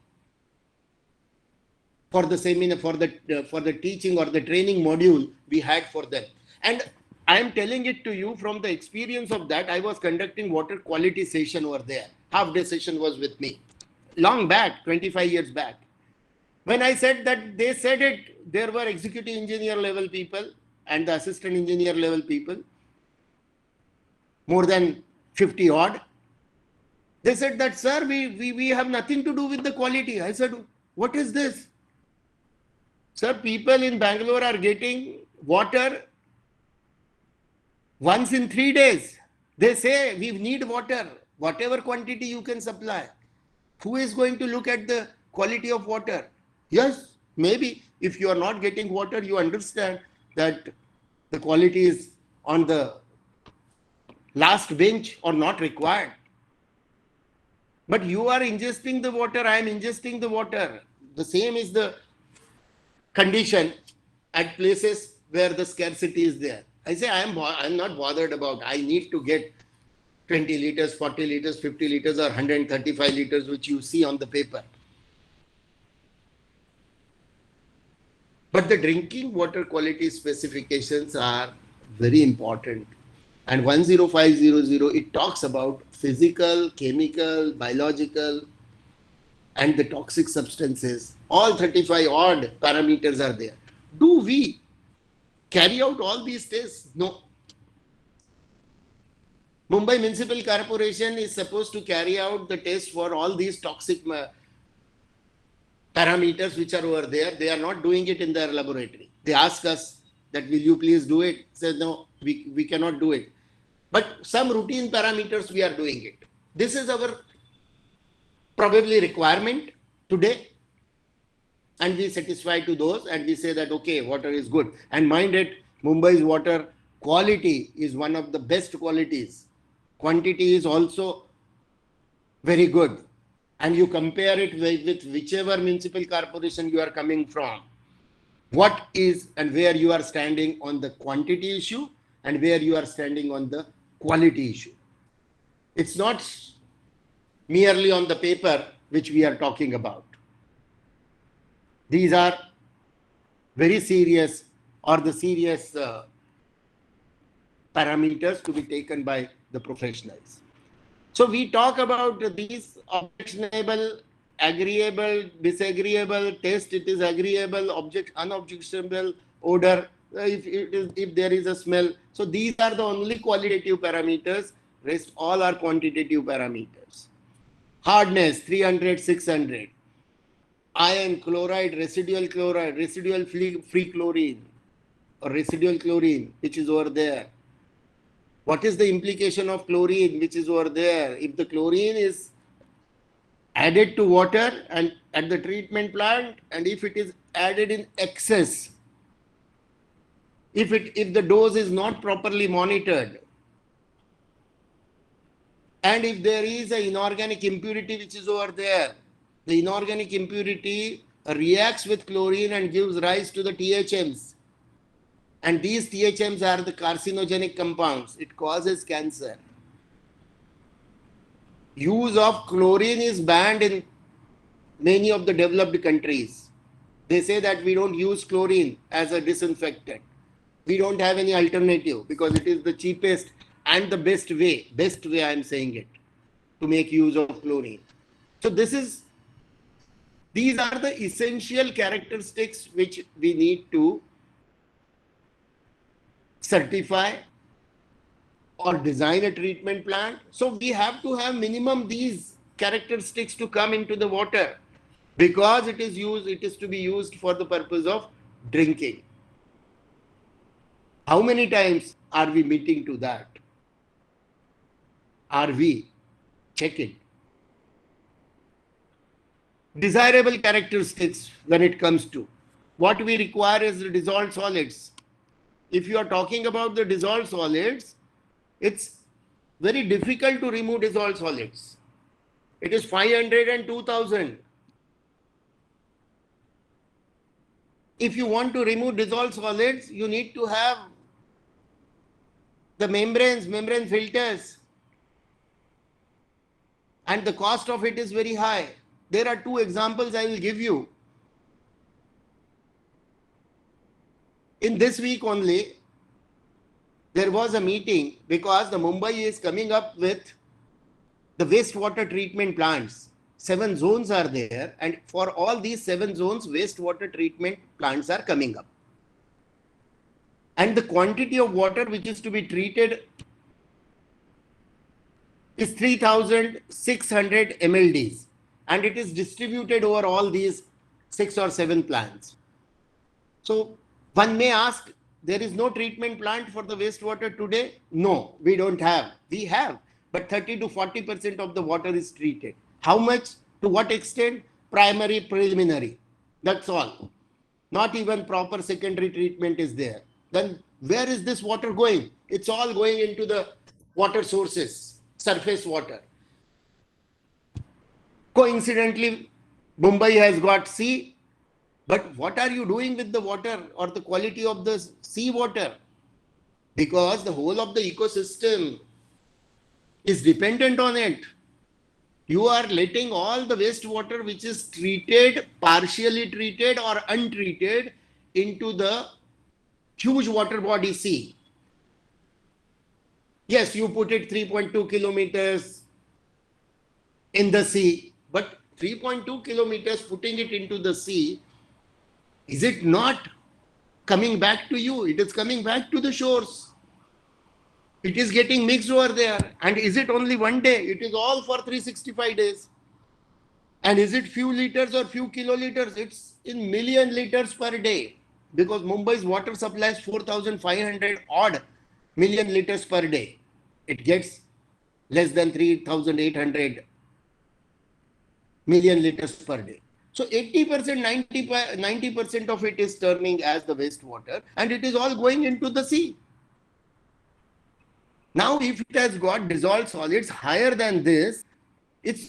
for the seminar, for the teaching or the training module we had for them. And I am telling it to you from the experience of that. I was conducting water quality session over there. Half day session was with me. Long back, 25 years back. When I said that, they said it, there were executive engineer level people and the assistant engineer level people, more than 50 odd. They said that, sir, we have nothing to do with the quality. I said, what is this? Sir, people in Bangalore are getting water once in 3 days. They say we need water, whatever quantity you can supply. Who is going to look at the quality of water? Yes, maybe if you are not getting water, you understand that the quality is on the last bench or not required. But you are ingesting the water, I am ingesting the water. The same is the condition at places where the scarcity is there. I say I'm not bothered about, I need to get 20 liters, 40 liters, 50 liters or 135 liters, which you see on the paper. But the drinking water quality specifications are very important. And 10500, it talks about physical, chemical, biological, and the toxic substances. All 35 odd parameters are there. Do we carry out all these tests? No. Mumbai Municipal Corporation is supposed to carry out the test for all these toxic parameters which are over there. They are not doing it in their laboratory. They ask us that, will you please do it? Says, no, we cannot do it. But some routine parameters we are doing it. This is our probably requirement today. And we satisfy to those and we say that, okay, water is good. And mind it, Mumbai's water quality is one of the best qualities. Quantity is also very good. And you compare it with whichever municipal corporation you are coming from. What is and where you are standing on the quantity issue and where you are standing on the quality issue. It's not merely on the paper which we are talking about. These are very serious or the serious parameters to be taken by the professionals. So we talk about these objectionable, agreeable, disagreeable, taste, it is agreeable, unobjectionable, odor, if there is a smell. So these are the only qualitative parameters, rest all are quantitative parameters. Hardness, 300, 600. Iron, chloride, residual free chlorine or residual chlorine, which is over there. What is the implication of chlorine, which is over there? If the chlorine is added to water and at the treatment plant, and if it is added in excess, if the dose is not properly monitored, and if there is an inorganic impurity which is over there, the inorganic impurity reacts with chlorine and gives rise to the THMs. And these THMs are the carcinogenic compounds. It causes cancer. Use of chlorine is banned in many of the developed countries. They say that we don't use chlorine as a disinfectant. We don't have any alternative because it is the cheapest and the best way I am saying it, to make use of chlorine. So these are the essential characteristics which we need to certify or design a treatment plant. So we have to have minimum these characteristics to come into the water, because it is to be used for the purpose of drinking. How many times are we meeting to that? Are we? Check it. Desirable characteristics when it comes to what we require is the dissolved solids. If you are talking about the dissolved solids, it's very difficult to remove dissolved solids. It is 500 and 2000. If you want to remove dissolved solids, you need to have the membrane filters. And the cost of it is very high. There are two examples I will give you. In this week only, there was a meeting because the Mumbai is coming up with the wastewater treatment plants. 7 zones are there, and for all these 7 zones, wastewater treatment plants are coming up. And the quantity of water which is to be treated is 3,600 MLDs, and it is distributed over all these 6 or 7 plants. So one may ask, there is no treatment plant for the wastewater today? No, we don't have. We have, but 30 to 40% of the water is treated. How much? To what extent? Primary, preliminary. That's all. Not even proper secondary treatment is there. Then where is this water going? It's all going into the water sources, surface water. Coincidentally, Mumbai has got sea, but what are you doing with the water or the quality of the sea water? Because the whole of the ecosystem is dependent on it. You are letting all the wastewater which is treated, partially treated or untreated, into the huge water body sea. Yes, you put it 3.2 kilometers in the sea, but 3.2 kilometers putting it into the sea, is it not coming back to you? It is coming back to the shores. It is getting mixed over there. And is it only one day? It is all for 365 days. And is it few liters or few kiloliters? It's in million liters per day, because Mumbai's water supply is 4,500 odd million liters per day. It gets less than 3,800 million liters per day. So 80%, 90% of it is turning as the wastewater, and it is all going into the sea. Now, if it has got dissolved solids higher than this, it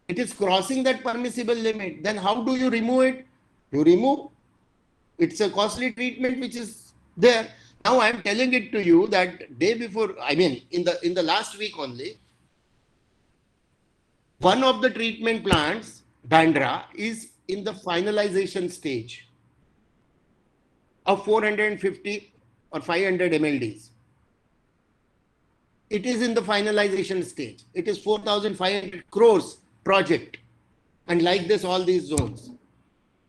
is crossing that permissible limit. Then how do you remove it? You remove. It's a costly treatment which is there. Now I am telling it to you that day before, in the last week only, one of the treatment plants, Bandra, is in the finalization stage of 450 or 500 MLDs. It is in the finalization stage. It is 4,500 crores project. And like this, all these zones.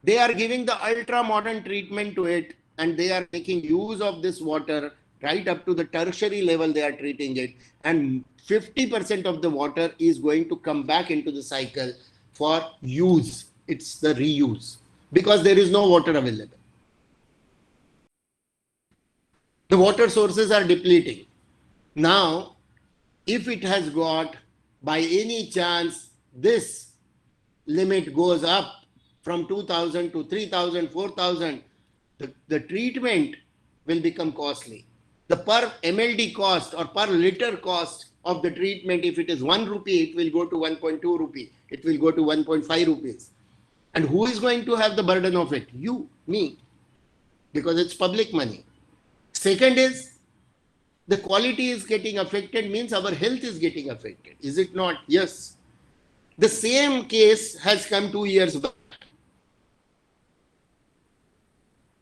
They are giving the ultra modern treatment to it, and they are making use of this water right up to the tertiary level. They are treating it, and 50% of the water is going to come back into the cycle for use. It's the reuse, because there is no water available. The water sources are depleting. Now, if it has got by any chance this limit goes up from 2000 to 3000, 4000, the treatment will become costly. The per MLD cost or per liter cost of the treatment, if it is 1 rupee, it will go to 1.2 rupee. It will go to 1.5 rupees. And who is going to have the burden of it? You, me, because it's public money. Second is, the quality is getting affected, means our health is getting affected. Is it not? Yes. The same case has come 2 years back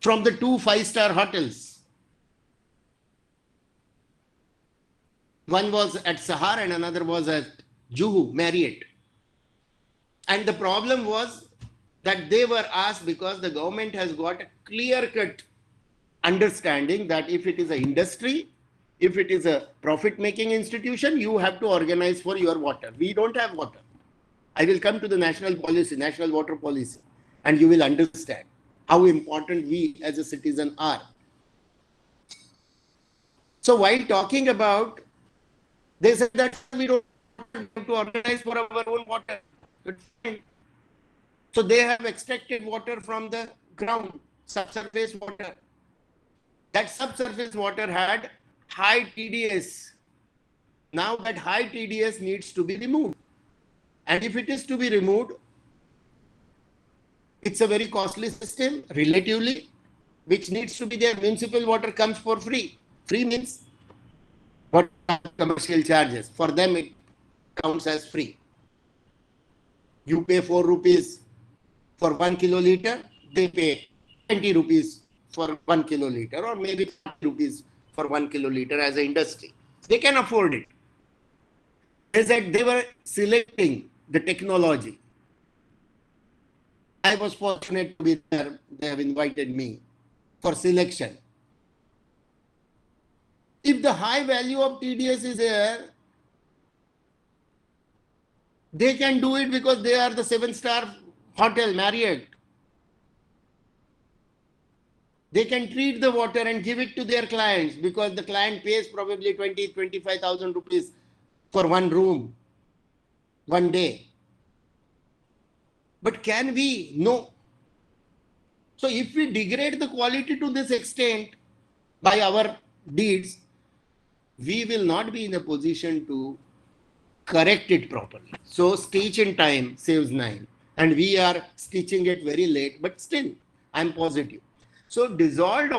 from the 2 5-star hotels. One was at Sahar and another was at Juhu, Marriott. And the problem was that they were asked, because the government has got a clear-cut understanding that if it is an industry, if it is a profit-making institution, you have to organize for your water. We don't have water. I will come to the national policy, national water policy, and you will understand how important we as a citizen are. So while talking about, they said that we don't have to organize for our own water. So they have extracted water from the ground, subsurface water. That subsurface water had high TDS. Now that high TDS needs to be removed. And if it is to be removed, it's a very costly system, relatively, which needs to be there. Municipal water comes for free. Free means what commercial charges. For them, it counts as free. You pay 4 rupees for 1 kiloliter, they pay 20 rupees for 1 kiloliter, or maybe 30 rupees for 1 kiloliter as an industry. They can afford it. They said they were selecting the technology. I was fortunate to be there. They have invited me for selection. If the high value of TDS is there, they can do it because they are the 7-star hotel, Marriott. They can treat the water and give it to their clients because the client pays probably 20,000-25,000 rupees for one room, one day. But can we? No. So if we degrade the quality to this extent by our deeds, we will not be in a position to correct it properly. So stitch in time saves 9. And we are stitching it very late, but still, I'm positive. So dissolved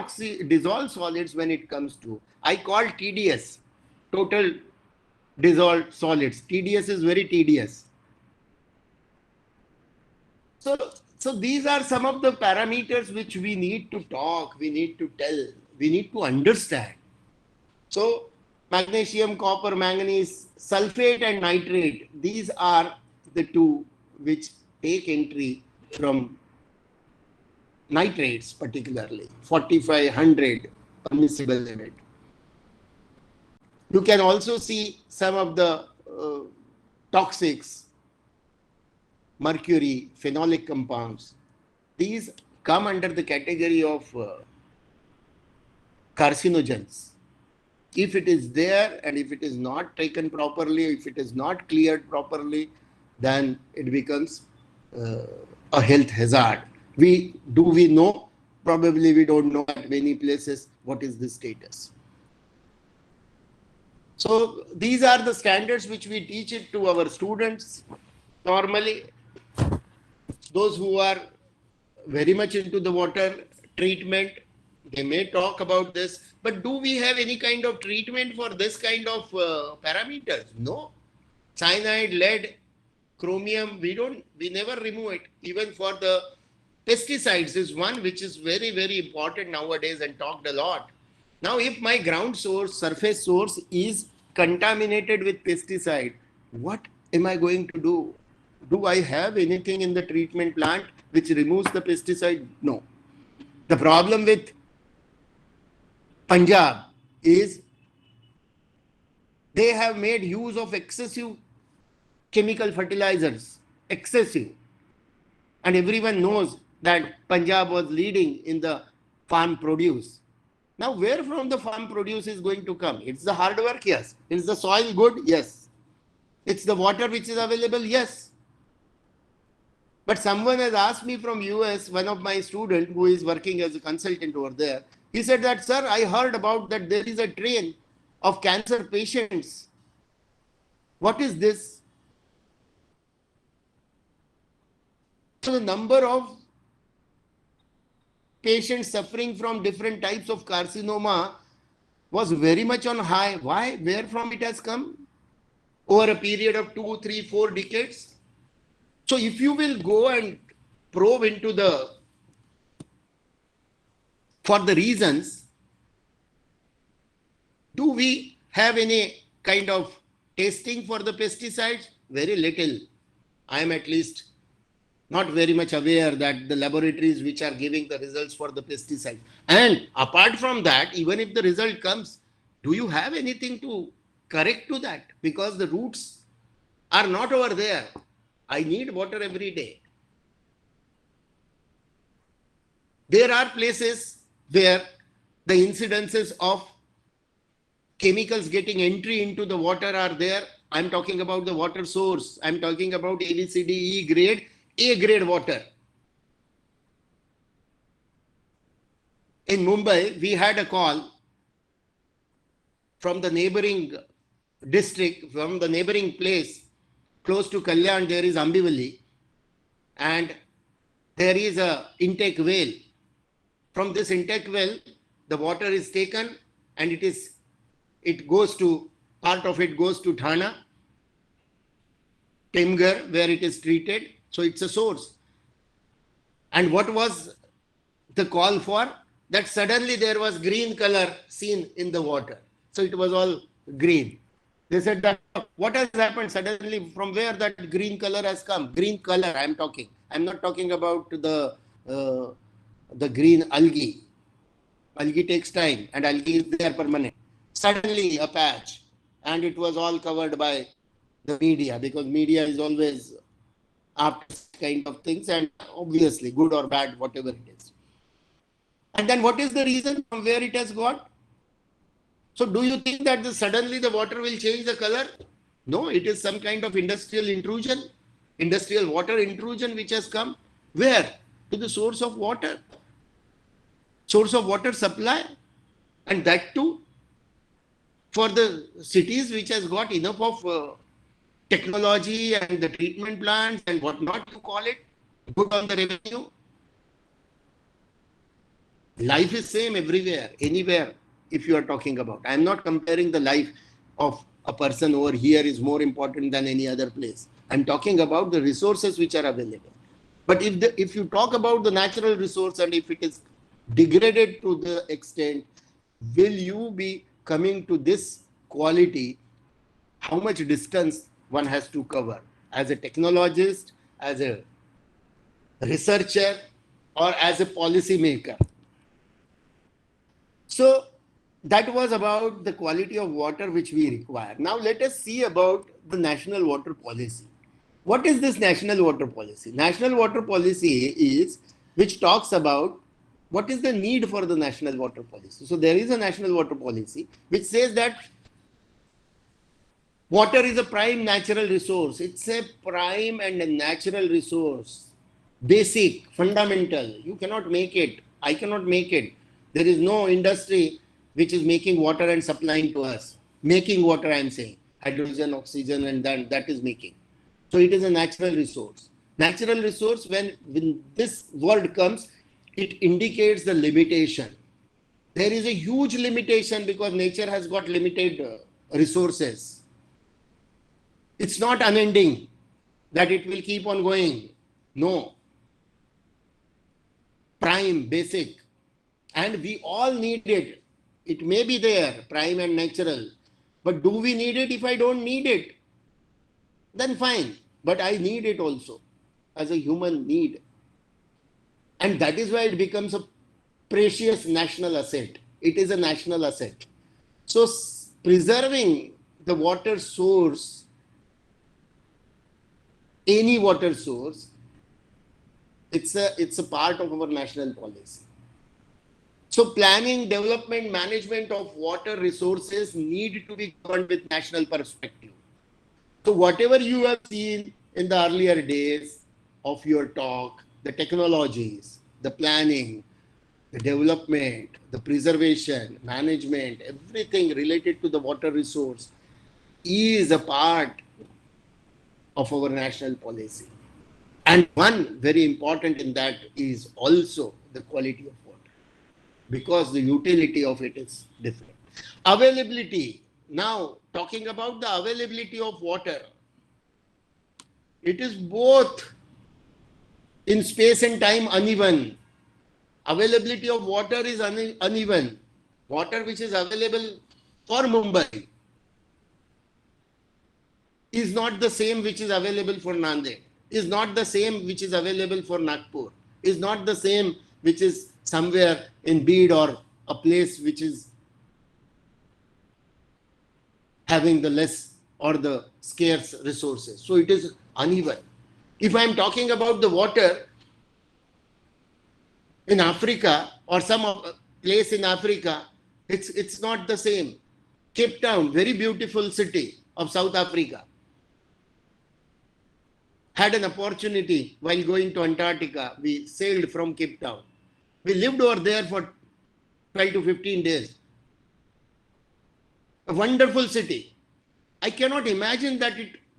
solids, when it comes to, I call TDS, total dissolved solids. TDS is very tedious. So these are some of the parameters which we need to talk, we need to tell, we need to understand. So magnesium, copper, manganese, sulfate and nitrate, these are the two which take entry from nitrates, particularly 4500 permissible limit. You can also see some of the toxics, mercury, phenolic compounds. These come under the category of carcinogens. If it is there and if it is not taken properly, if it is not cleared properly, then it becomes a health hazard. We know? Probably we don't know at many places what is the status. So these are the standards which we teach it to our students. Normally, those who are very much into the water treatment, they may talk about this, but do we have any kind of treatment for this kind of parameters? No. Cyanide, lead, chromium, we never remove it. Even for the pesticides is one which is very, very important nowadays and talked a lot. Now, if my ground source, surface source is contaminated with pesticide, what am I going to do? Do I have anything in the treatment plant which removes the pesticide? No. The problem with Punjab is they have made use of excessive chemical fertilizers, excessive. And everyone knows that Punjab was leading in the farm produce. Now, where from the farm produce is going to come? It's the hard work, yes. Is the soil good? Yes. It's the water which is available? Yes. But someone has asked me from US, one of my students who is working as a consultant over there, he said that, sir, I heard about that there is a train of cancer patients. What is this? So the number of patients suffering from different types of carcinoma was very much on high. Why? Where from it has come? Over a period of 2, 3, 4 decades. So if you will go and probe into for the reasons, do we have any kind of testing for the pesticides? Very little. I am at least not very much aware that the laboratories which are giving the results for the pesticide. And apart from that, even if the result comes, do you have anything to correct to that? Because the roots are not over there. I need water every day. There are places where the incidences of chemicals getting entry into the water are there. I'm talking about the water source. I'm talking about ABCDE grade, A grade water. In Mumbai, we had a call from the neighboring district, from the neighboring place, close to Kalyan, there is Ambivali, and there is a intake well. From this intake well, the water is taken and it goes to, part of it goes to Thana, Timgar, where it is treated. So it's a source. And what was the call for? That suddenly there was green color seen in the water. So it was all green. They said that what has happened suddenly, from where that green color has come? Green color I'm talking. I'm not talking about the green algae. Algae takes time and algae is there permanent. Suddenly a patch, and it was all covered by the media, because media is always after this kind of things, and obviously good or bad, whatever it is. And then what is the reason from where it has got? So do you think that suddenly the water will change the color? No, it is some kind of industrial intrusion, industrial water intrusion which has come. Where? To the source of water supply. And that too for the cities which has got enough of technology and the treatment plants and whatnot you call it, good on the revenue. Life is same everywhere, anywhere, if you are talking about. I am not comparing the life of a person over here is more important than any other place. I am talking about the resources which are available. But if you talk about the natural resource and if it is degraded to the extent, will you be coming to this quality? How much distance one has to cover as a technologist, as a researcher, or as a policy maker? So that was about the quality of water which we require. Now let us see about the national water policy. What is this national water policy? National water policy is which talks about what is the need for the national water policy. So there is a national water policy which says that water is a prime natural resource. It's a prime and a natural resource. Basic, fundamental. You cannot make it. I cannot make it. There is no industry which is making water and supplying to us. Making water, I am saying. Hydrogen, oxygen, and then that is making. So it is a natural resource. Natural resource, when this word comes, it indicates the limitation. There is a huge limitation because nature has got limited resources. It's not unending, that it will keep on going. No. Prime, basic. And we all need it. It may be there, prime and natural. But do we need it? If I don't need it, then fine. But I need it also as a human need. And that is why it becomes a precious national asset. It is a national asset. So preserving the water source, any water source, it's a part of our national policy. So planning, development, management of water resources need to be governed with national perspective. So whatever you have seen in the earlier days, of your talk, the technologies, the planning, the development, the preservation, management, everything related to the water resource is a part of our national policy. And one very important in that is also the quality of water, because the utility of it is different. Availability. Now, talking about the availability of water, it is both in space and time uneven. Availability of water is uneven. Water which is available for Mumbai is not the same which is available for Nanded, is not the same which is available for Nagpur, is not the same which is somewhere in Bid or a place which is having the less or the scarce resources. So it is uneven. If I am talking about the water in Africa or some place in Africa, it's not the same. Cape Town, very beautiful city of South Africa. Had an opportunity while going to Antarctica. We sailed from Cape Town. We lived over there for 12 to 15 days. A wonderful city. I cannot imagine that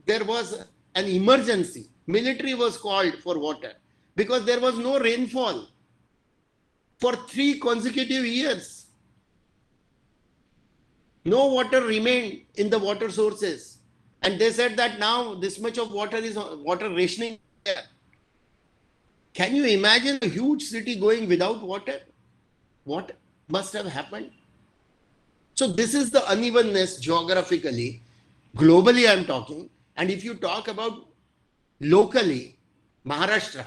there was an emergency. Military was called for water because there was no rainfall for 3 consecutive years. No water remained in the water sources. And they said that now this much of water is water rationing. Can you imagine a huge city going without water? What must have happened? So this is the unevenness geographically. Globally, I'm talking. And if you talk about locally, Maharashtra,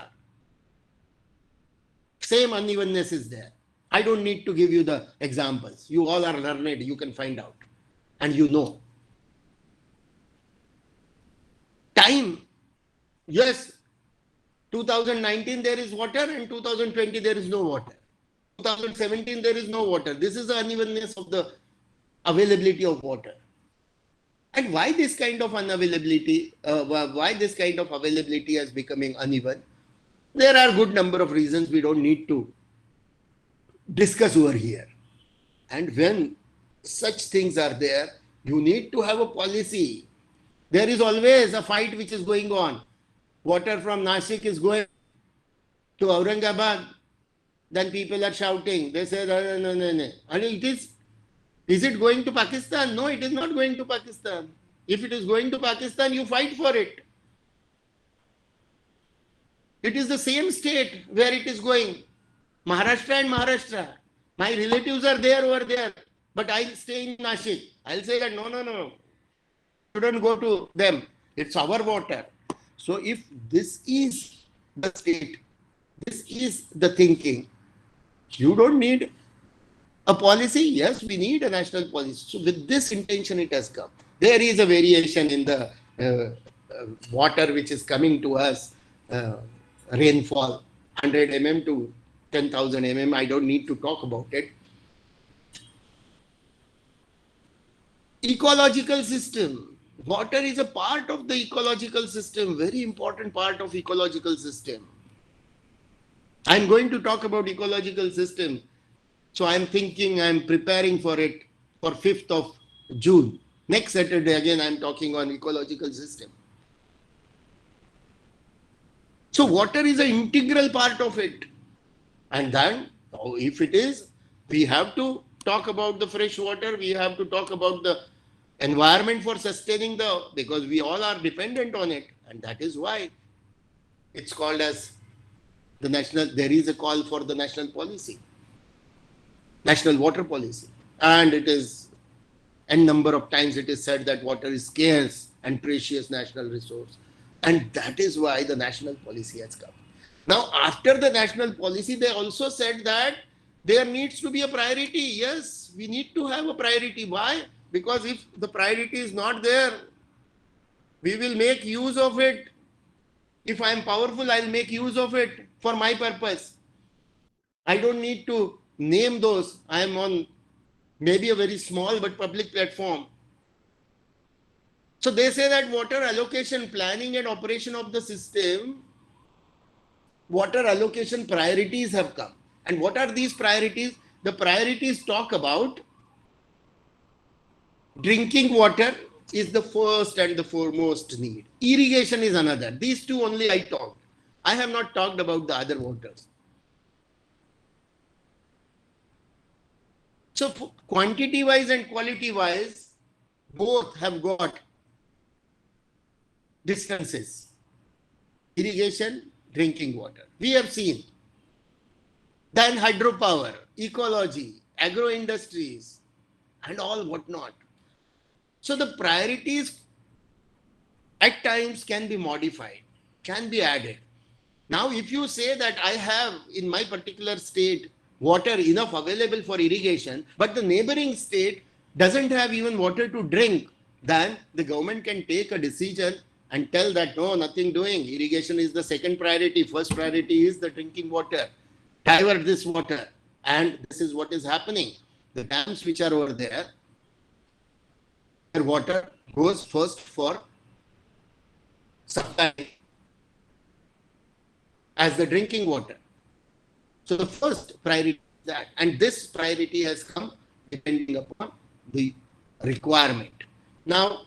same unevenness is there. I don't need to give you the examples. You all are learned. You can find out. And you know. Time. Yes. 2019 there is water and 2020 there is no water. 2017 there is no water. This is the unevenness of the availability of water. And why this kind of unavailability, why this kind of availability is becoming uneven? There are a good number of reasons we don't need to discuss over here. And when such things are there, you need to have a policy. There is always a fight which is going on. Water from Nashik is going to Aurangabad. Then people are shouting. They say, no. And is it going to Pakistan? No, it is not going to Pakistan. If it is going to Pakistan, you fight for it. It is the same state where it is going. Maharashtra and Maharashtra. My relatives are there over there. But I stay in Nashik. I'll say that no. Shouldn't go to them. It's our water. So if this is the state, this is the thinking, you don't need a policy. Yes, we need a national policy. So with this intention it has come. There is a variation in the water which is coming to us, rainfall, 100 mm to 10,000 mm. I don't need to talk about it. Ecological system. Water is a part of the ecological system, very important part of ecological system. I'm going to talk about ecological system. So I'm thinking, I'm preparing for it for 5th of June. Next Saturday, again, I'm talking on ecological system. So water is an integral part of it. And then, if it is, we have to talk about the fresh water. We have to talk about the environment for sustaining because we all are dependent on it. And that is why it's called as the there is a call for the national policy, national water policy. And it is, n number of times it is said that water is scarce and precious national resource. And that is why the national policy has come. Now, after the national policy, they also said that there needs to be a priority. Yes, we need to have a priority. Why? Because if the priority is not there, we will make use of it. If I am powerful, I'll make use of it for my purpose. I don't need to name those. I am on maybe a very small but public platform. So they say that water allocation, planning and operation of the system water allocation priorities have come. And what are these priorities? The priorities talk about drinking water is the first and the foremost need. Irrigation is another. These two only I talked. I have not talked about the other waters. So quantity wise and quality wise, both have got distances. Irrigation, drinking water. We have seen. Then hydropower, ecology, agro industries, and all whatnot. So the priorities at times can be modified, can be added. Now, if you say that I have in my particular state water enough available for irrigation, but the neighboring state doesn't have even water to drink, then the government can take a decision and tell that no, nothing doing. Irrigation is the second priority. First priority is the drinking water. Divert this water. And this is what is happening. The dams which are over there, their water goes first for supply as the drinking water. So the first priority is that, and this priority has come depending upon the requirement. Now,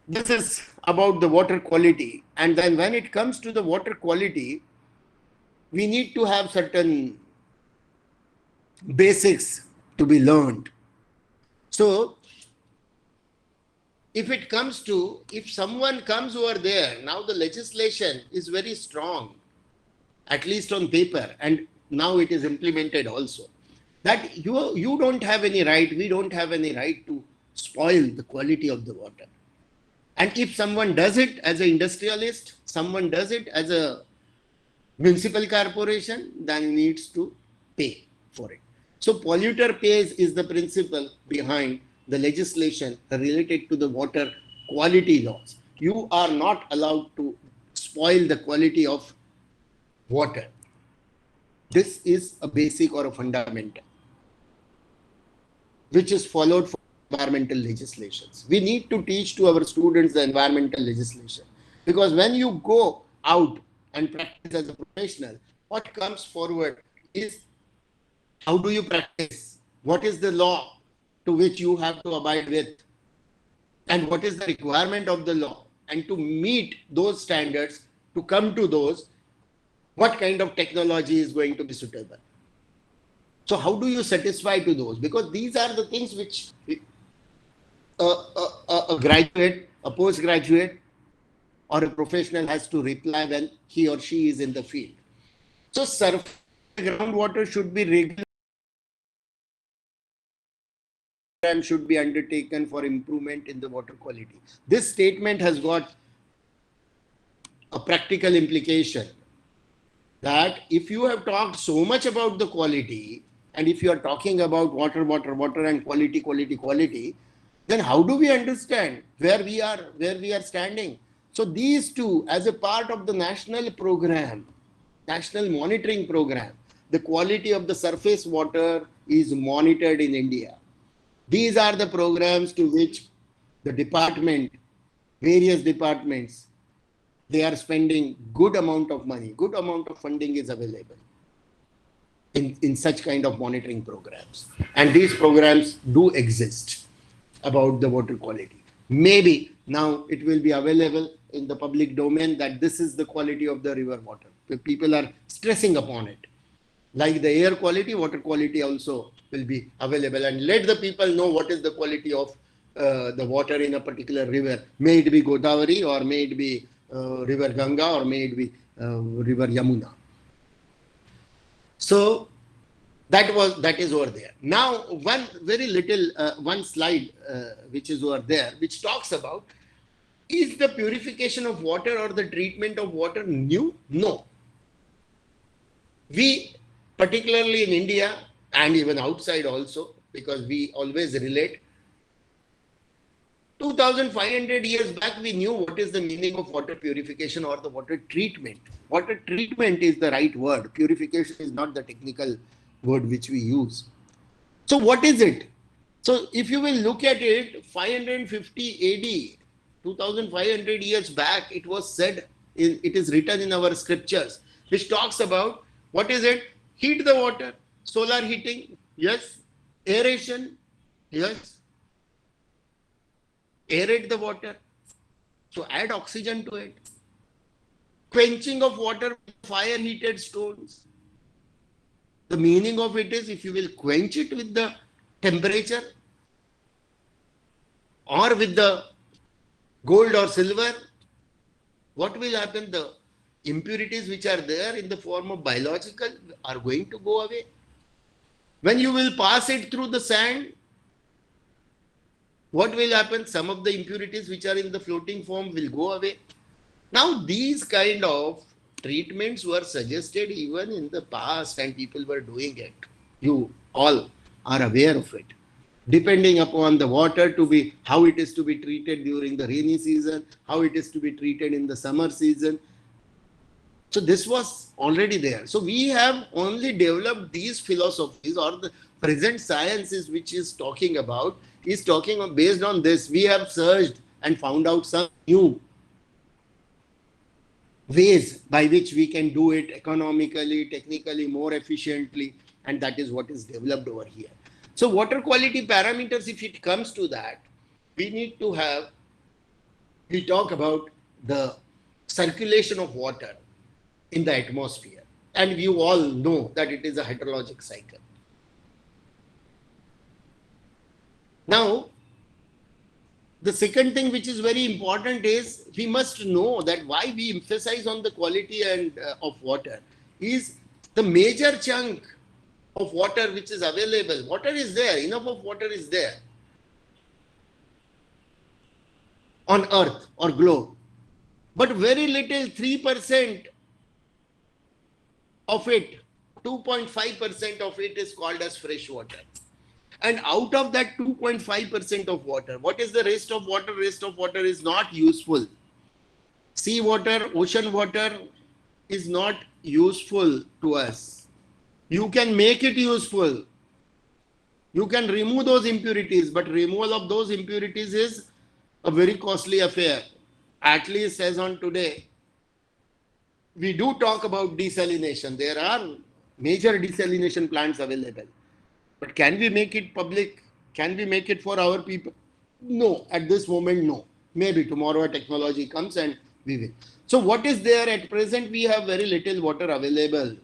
this is about the water quality. And then when it comes to the water quality, we need to have certain basics to be learned. So, if someone comes over there, now the legislation is very strong, at least on paper, and now it is implemented also, that you don't have any right, we don't have any right to spoil the quality of the water. And if someone does it as an industrialist, someone does it as a municipal corporation, then needs to pay for it. So polluter pays is the principle behind the legislation related to the water quality laws. You are not allowed to spoil the quality of water. This is a basic or a fundamental, which is followed for environmental legislations. We need to teach to our students the environmental legislation, because when you go out and practice as a professional, what comes forward is how do you practice? What is the law to which you have to abide with? And what is the requirement of the law? And to meet those standards, to come to those, what kind of technology is going to be suitable? So how do you satisfy to those? Because these are the things which a graduate, a postgraduate, or a professional has to reply when he or she is in the field. So surface groundwater should be regular, should be undertaken for improvement in the water quality. This statement has got a practical implication that if you have talked so much about the quality, and if you are talking about water and quality, then how do we understand where we are standing? So these two, as a part of the national program, national monitoring program, the quality of the surface water is monitored in India. These are the programs to which the department, various departments, they are spending good amount of money, good amount of funding is available in such kind of monitoring programs. And these programs do exist about the water quality. Maybe now it will be available in the public domain that this is the quality of the river water. The people are stressing upon it. Like the air quality, water quality also will be available, and let the people know what is the quality of the water in a particular river. May it be Godavari, or may it be river Ganga, or may it be river Yamuna. So that is over there. Now one very little one slide which is over there, which talks about, is the purification of water or the treatment of water new? No. We, particularly in India and even outside also, because we always relate, 2,500 years back we knew what is the meaning of water purification or the water treatment. Water treatment is the right word. Purification is not the technical word which we use. So what is it? So if you will look at it, 550 AD, 2,500 years back, it was said it is written in our scriptures, which talks about what is it? Heat the water, solar heating, yes. Aeration, yes. Aerate the water. So add oxygen to it. Quenching of water with fire heated stones. The meaning of it is if you will quench it with the temperature or with the gold or silver, what will happen? The impurities which are there in the form of biological are going to go away. When you will pass it through the sand, what will happen? Some of the impurities which are in the floating form will go away. Now, these kind of treatments were suggested even in the past and people were doing it. You all are aware of it. Depending upon the water to be, how it is to be treated during the rainy season, how it is to be treated in the summer season. So this was already there. So we have only developed these philosophies, or the present sciences which is talking about is talking on, based on this. We have searched and found out some new ways by which we can do it economically, technically, more efficiently, and that is what is developed over here. So water quality parameters, if it comes to that, we need to have, we talk about the circulation of water in the atmosphere, and you all know that it is a hydrologic cycle. Now, the second thing which is very important is we must know that why we emphasize on the quality and of water is the major chunk of water which is available. Water is there, enough of water is there on earth or globe, but very little, 3% of it, 2.5% of it is called as fresh water. And out of that 2.5% of water, what is the rest of water? Rest of water is not useful. Sea water, ocean water is not useful to us. You can make it useful. You can remove those impurities, but removal of those impurities is a very costly affair. At least as on today, we do talk about desalination. There are major desalination plants available. But can we make it public? Can we make it for our people? No, at this moment, no. Maybe tomorrow a technology comes and we will. So what is there at present? We have very little water available.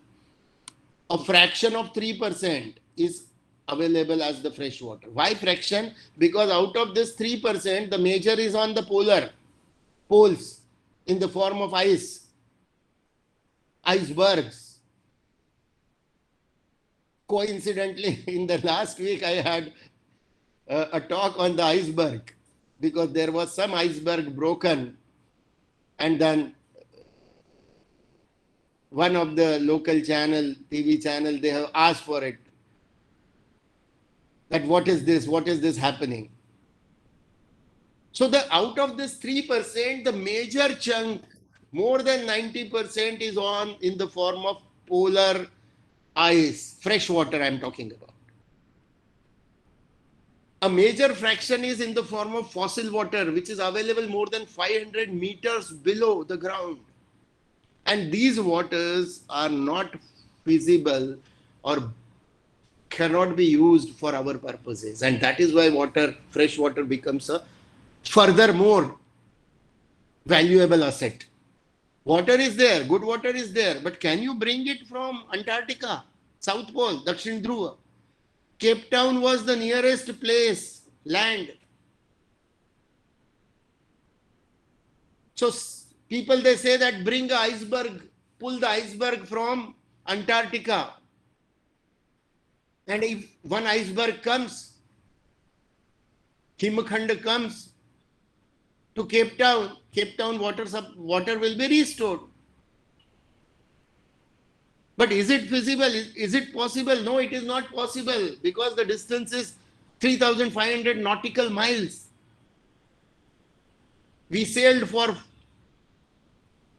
A fraction of 3% is available as the fresh water. Why fraction? Because out of this 3%, the major is on the poles in the form of ice, icebergs. Coincidentally, in the last week, I had a talk on the iceberg because there was some iceberg broken, and then one of the local channel, TV channel, they have asked for it. That what is this? What is this happening? So out of this 3%, the major chunk, more than 90% is in the form of polar ice, fresh water I'm talking about. A major fraction is in the form of fossil water, which is available more than 500 meters below the ground. And these waters are not feasible or cannot be used for our purposes. And that is why fresh water becomes a furthermore valuable asset. Water is there, good water is there, but can you bring it from Antarctica, South Pole, Dakshin Dhruva? Cape Town was the nearest place, land. So people, they say that bring an iceberg, pull the iceberg from Antarctica. And if one iceberg comes, Himakhand comes to Cape Town water will be restored. But is it feasible? Is it possible? No, it is not possible because the distance is 3,500 nautical miles. We sailed for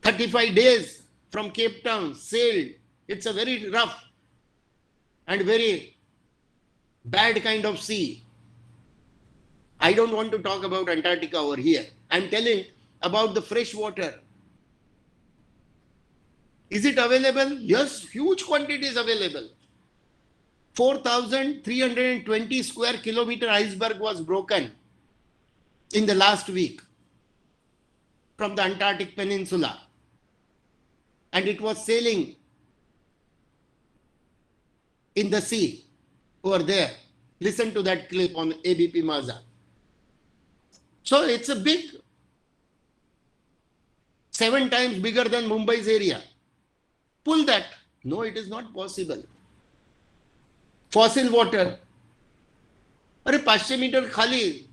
35 days from Cape Town, sailed. It's a very rough and very bad kind of sea. I don't want to talk about Antarctica over here. I'm telling about the fresh water. Is it available? Yes, huge quantities available. 4,320 square kilometer iceberg was broken in the last week from the Antarctic Peninsula. And it was sailing in the sea over there. Listen to that clip on ABP Mazar. So it's a big, 7 times bigger than Mumbai's area. Pull that. No, it is not possible. Fossil water. अरे 500 metre खाली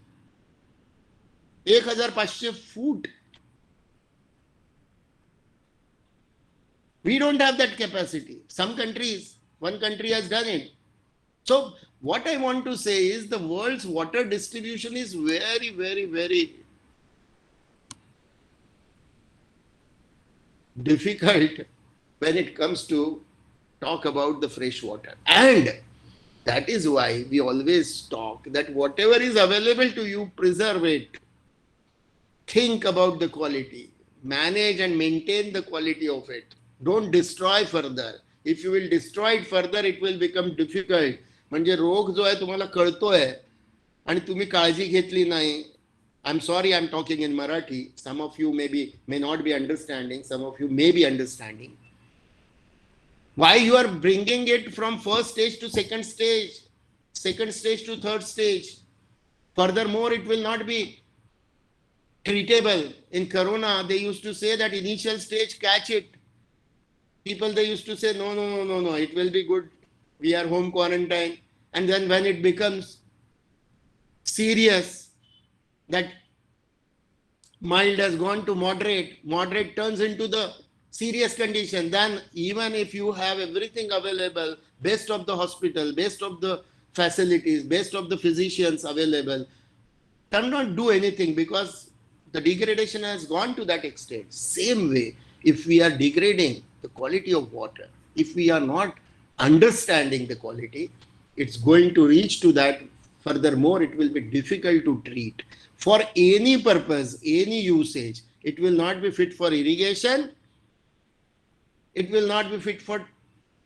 1,500 फूट. We don't have that capacity. Some countries, one country has done it. So what I want to say is the world's water distribution is very, very, very difficult when it comes to talk about the fresh water. And that is why we always talk that whatever is available to you, preserve it. Think about the quality. Manage and maintain the quality of it. Don't destroy further. If you will destroy it further, it will become difficult. म्हणजे रोग जो आहे तुम्हाला कळतोय आणि तुम्ही काळजी घेतली नाही. I'm sorry, I'm talking in Marathi. Some of you may not be understanding. Some of you may be understanding. Why you are bringing it from first stage to second stage to third stage. Furthermore, it will not be treatable. In Corona, they used to say that initial stage, catch it. People, they used to say, no, it will be good. We are home quarantine. And then when it becomes serious, that mild has gone to moderate turns into the serious condition. Then even if you have everything available, best of the hospital, best of the facilities, best of the physicians available, cannot do anything because the degradation has gone to that extent. Same way, if we are degrading the quality of water, if we are not understanding the quality, it's going to reach to that. Furthermore, it will be difficult to treat. For any purpose, any usage, it will not be fit for irrigation. It will not be fit for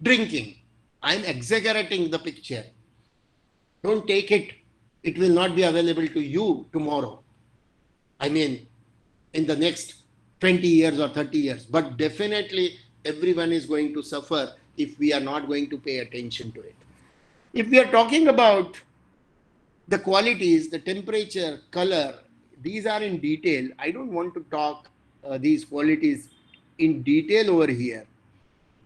drinking. I'm exaggerating the picture. Don't take it. It will not be available to you tomorrow. I mean, in the next 20 years or 30 years. But definitely, everyone is going to suffer if we are not going to pay attention to it. If we are talking about the qualities, the temperature, color, these are in detail. I don't want to talk these qualities in detail over here.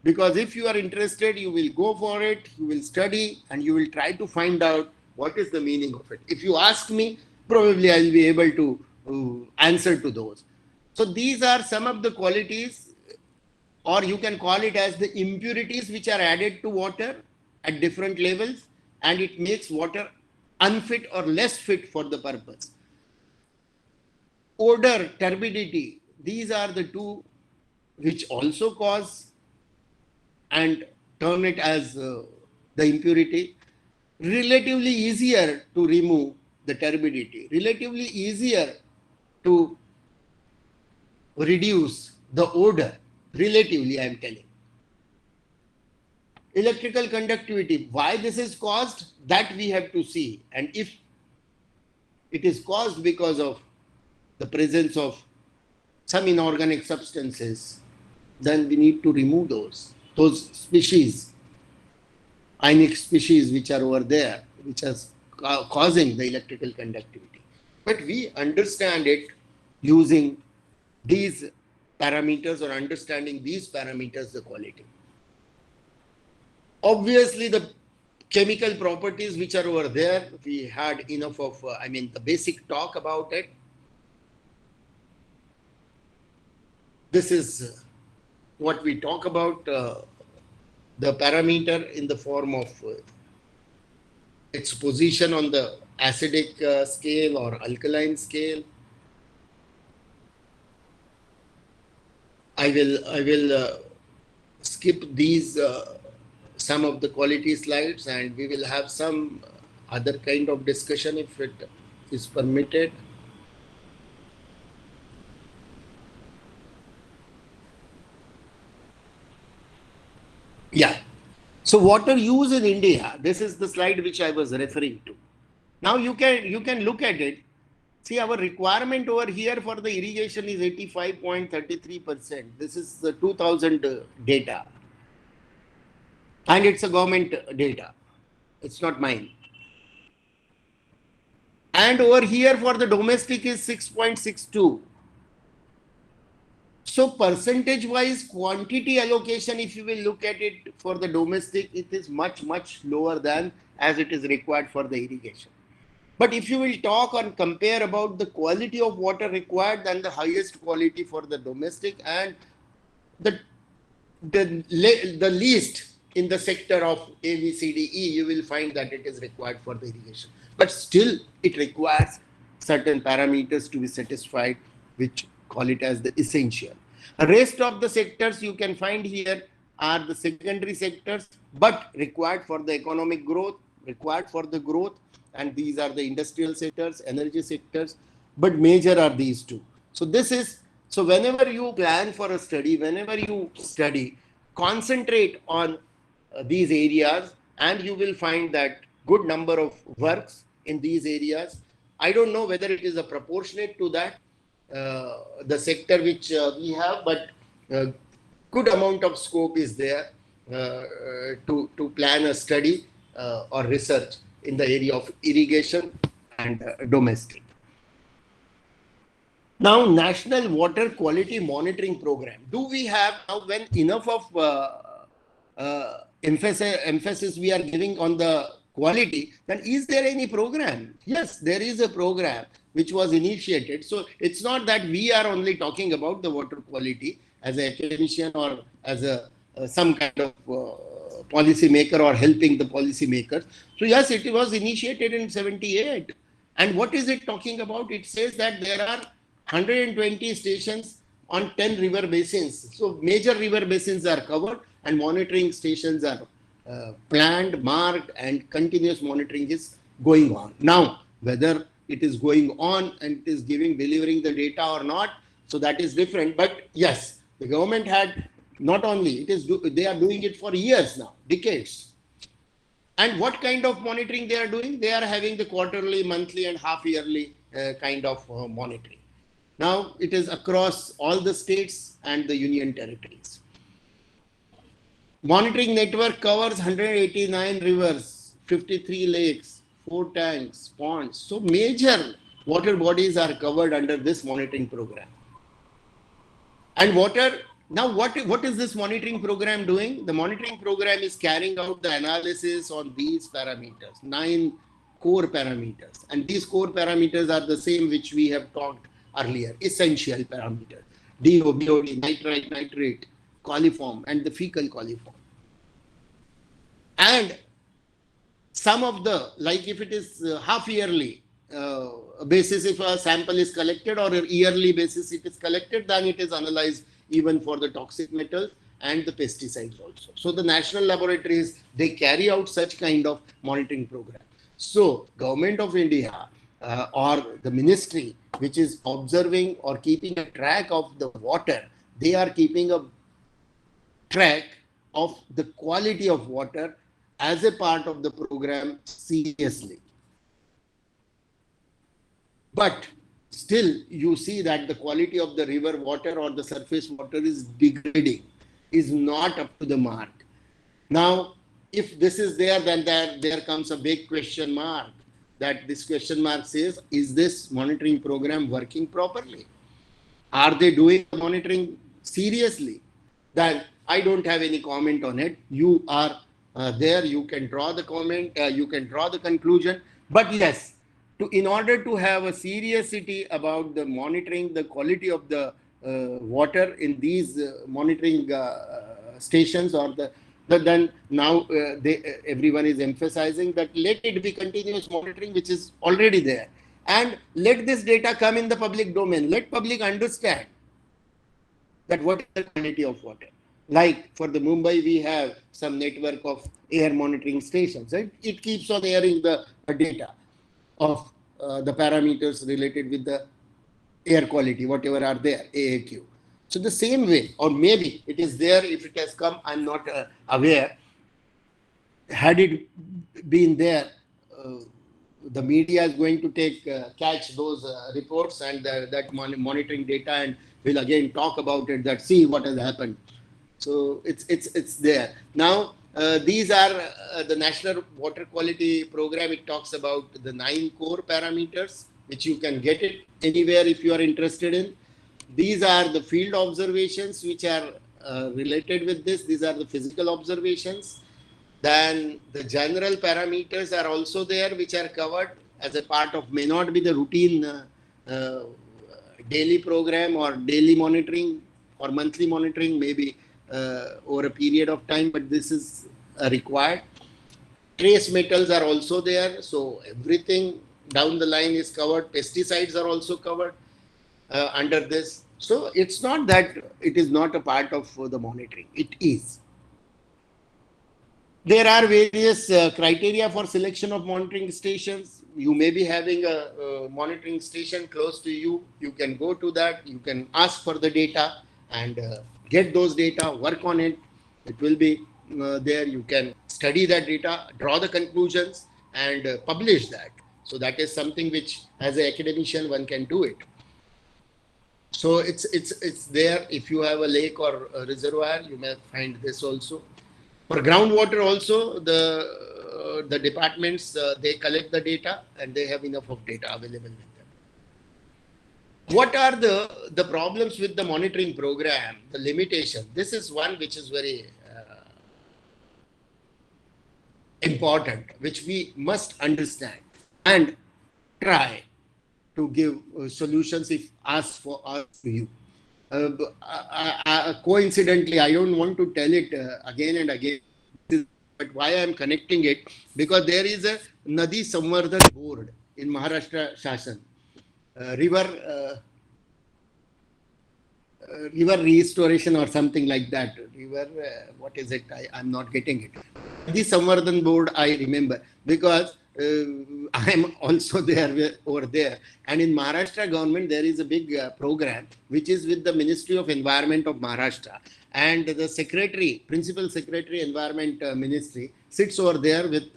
Because if you are interested, you will go for it, you will study, and you will try to find out what is the meaning of it. If you ask me, probably I will be able to answer to those. So these are some of the qualities, or you can call it as the impurities which are added to water at different levels, and it makes water unfit or less fit for the purpose. Odor, turbidity, these are the two which also cause and turn it as the impurity. Relatively easier to remove the turbidity, relatively easier to reduce the odor, relatively I am telling. Electrical conductivity, why this is caused, that we have to see. And if it is caused because of the presence of some inorganic substances, then we need to remove those species, ionic species which are over there, which are causing the electrical conductivity. But we understand it using these parameters or understanding these parameters, the quality. Obviously, the chemical properties which are over there, we had enough of, the basic talk about it. This is what we talk about, the parameter in the form of its position on the acidic scale or alkaline scale. I will skip these some of the quality slides, and we will have some other kind of discussion if it is permitted. Yeah. So water use in India, this is the slide which I was referring to. Now you can look at it. See, our requirement over here for the irrigation is 85.33%. This is the 2000 data. And it's a government data. It's not mine. And over here for the domestic is 6.62. So percentage wise quantity allocation, if you will look at it for the domestic, it is much, much lower than as it is required for the irrigation. But if you will talk and compare about the quality of water required, then the highest quality for the domestic and the least in the sector of A, B, C, D, E, you will find that it is required for the irrigation. But still, it requires certain parameters to be satisfied, which call it as the essential. The rest of the sectors you can find here are the secondary sectors, but required for the economic growth, required for the growth, and these are the industrial sectors, energy sectors, but major are these two. So this is, so whenever you plan for a study, whenever you study, concentrate on these areas and you will find that good number of works in these areas. I don't know whether it is a proportionate to that, the sector which we have, but good amount of scope is there to plan a study or research in the area of irrigation and domestic. Now, National Water Quality Monitoring Program. Do we have now, when enough of emphasis we are giving on the quality, then is there any program? Yes, there is a program which was initiated. So it's not that we are only talking about the water quality as an academician or as a some kind of policy maker or helping the policy makers. So yes, it was initiated in 78. And what is it talking about? It says that there are 120 stations on 10 river basins. So major river basins are covered and monitoring stations are planned, marked, and continuous monitoring is going on. Now, whether it is going on and it is delivering the data or not, so that is different. But yes, the government had not only, they are doing it for years now, decades. And what kind of monitoring they are doing? They are having the quarterly, monthly, and half-yearly kind of monitoring. Now, it is across all the states and the union territories. Monitoring network covers 189 rivers, 53 lakes, 4 tanks, ponds. So major water bodies are covered under this monitoring program. And now what is this monitoring program doing? The monitoring program is carrying out the analysis on these parameters, 9 core parameters. And these core parameters are the same which we have talked earlier, essential parameters, DO, BOD, nitrite, nitrate, coliform, and the fecal coliform. And some of the, like if it is half-yearly basis, if a sample is collected, or a yearly basis it is collected, then it is analyzed even for the toxic metals and the pesticides also. So the national laboratories, they carry out such kind of monitoring program. So Government of India or the ministry which is observing or keeping a track of the water, they are keeping a track of the quality of water as a part of the program seriously. But still you see that the quality of the river water or the surface water is degrading, is not up to the mark. Now, if this is there, then there comes a big question mark. That this question mark says, is this monitoring program working properly? Are they doing the monitoring seriously? Then I don't have any comment on it. You are there, you can draw the comment, you can draw the conclusion. But yes, in order to have a seriousness about the monitoring the quality of the water in these monitoring stations, or then now everyone is emphasizing that let it be continuous monitoring, which is already there, and let this data come in the public domain. Let public understand that what is the quality of water. Like for the Mumbai, we have some network of air monitoring stations. Right? It keeps on airing the data of the parameters related with the air quality, whatever are there, AAQ. So the same way, or maybe it is there, if it has come, I'm not aware. Had it been there, the media is going to catch those reports and that monitoring data, and will again talk about it, that see what has happened. So it's there. Now, these are the National Water Quality Program. It talks about the 9 core parameters, which you can get it anywhere if you are interested in. These are the field observations which are related with this. These are the physical observations. Then the general parameters are also there, which are covered as a part of, may not be the routine daily program or daily monitoring or monthly monitoring, maybe over a period of time, but this is required. Trace metals are also there. So everything down the line is covered. Pesticides are also covered under this. So it's not that it is not a part of the monitoring. It is. There are various criteria for selection of monitoring stations. You may be having a monitoring station close to you. You can go to that. You can ask for the data and get those data, work on it. It will be there. You can study that data, draw the conclusions, and publish that. So that is something which, as an academician, one can do it. So it's there. If you have a lake or a reservoir, you may find this also. For groundwater also, the departments, they collect the data and they have enough of data available with them. What are the problems with the monitoring program, the limitation? This is one which is very important, which we must understand and try to give solutions if asked for us to you. Coincidentally, I don't want to tell it again and again, but why I am connecting it, because there is a Nadi Samvardhan Board in Maharashtra Shashan, river restoration or something like that. What is it? I'm not getting it. Nadi Samvardhan Board, I remember, because I am also there over there. And in Maharashtra government, there is a big program which is with the Ministry of Environment of Maharashtra. And the secretary, principal secretary, Environment Ministry, sits over there with,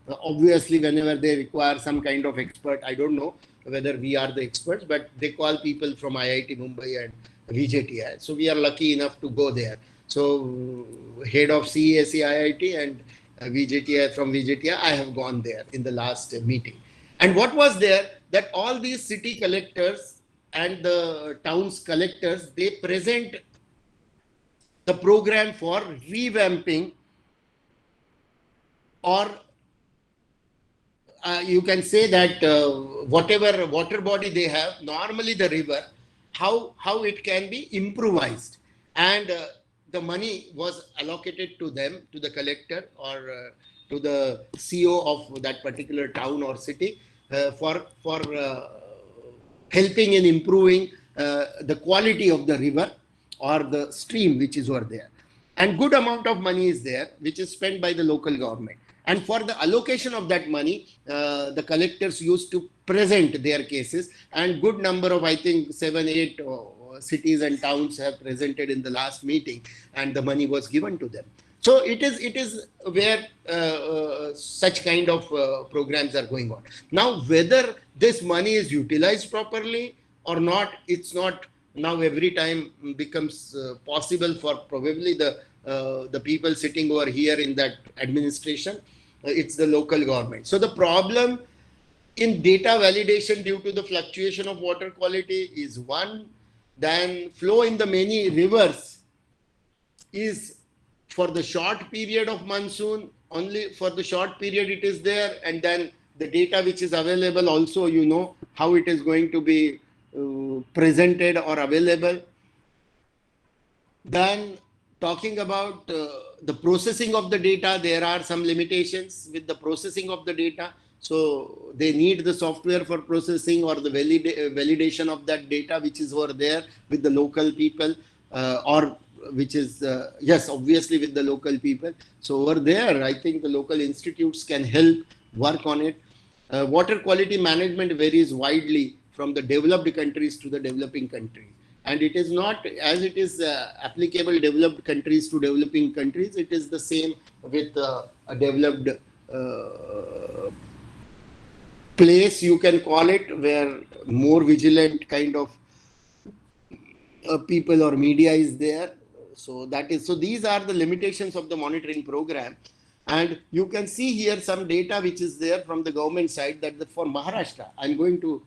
obviously, whenever they require some kind of expert, I don't know whether we are the experts, but they call people from IIT Mumbai and VJTI. So we are lucky enough to go there. So head of CESE IIT and VJTI, from VJTI, I have gone there in the last meeting. And what was there, that all these city collectors and the town's collectors, they present the program for revamping, or you can say that whatever water body they have, normally the river, how it can be improvised. And the money was allocated to them, to the collector or to the CEO of that particular town or city for helping in improving the quality of the river or the stream which is over there. And good amount of money is there, which is spent by the local government. And for the allocation of that money, the collectors used to present their cases, and good number of, I think, 7, 8 cities and towns have presented in the last meeting, and the money was given to them. So it is where such kind of programs are going on. Now, whether this money is utilized properly or not, it's not now every time becomes possible for probably the people sitting over here in that administration. It's the local government. So the problem in data validation due to the fluctuation of water quality is one. Then flow in the many rivers is for the short period of monsoon, only for the short period it is there. And then the data which is available also, you know how it is going to be presented or available. Then talking about the processing of the data, there are some limitations with the processing of the data. So they need the software for processing or the validation of that data which is over there with the local people or which is, yes, obviously with the local people. So over there, I think the local institutes can help work on it. Water quality management varies widely from the developed countries to the developing countries. And it is not, as it is applicable developed countries to developing countries, it is the same with a developed place, you can call it, where more vigilant kind of people or media is there. So that is, so these are the limitations of the monitoring program. And you can see here some data which is there from the government side, that for Maharashtra, I'm going to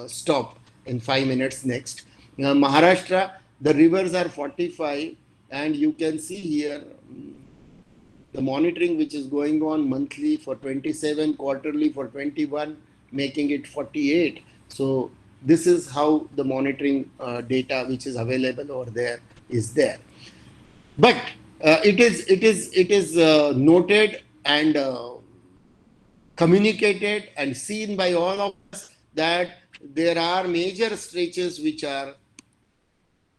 stop in 5 minutes next. Maharashtra, the rivers are 45, and you can see here the monitoring which is going on monthly for 27, quarterly for 21, making it 48. So this is how the monitoring data which is available over there is there. But it is noted and communicated and seen by all of us that there are major stretches which are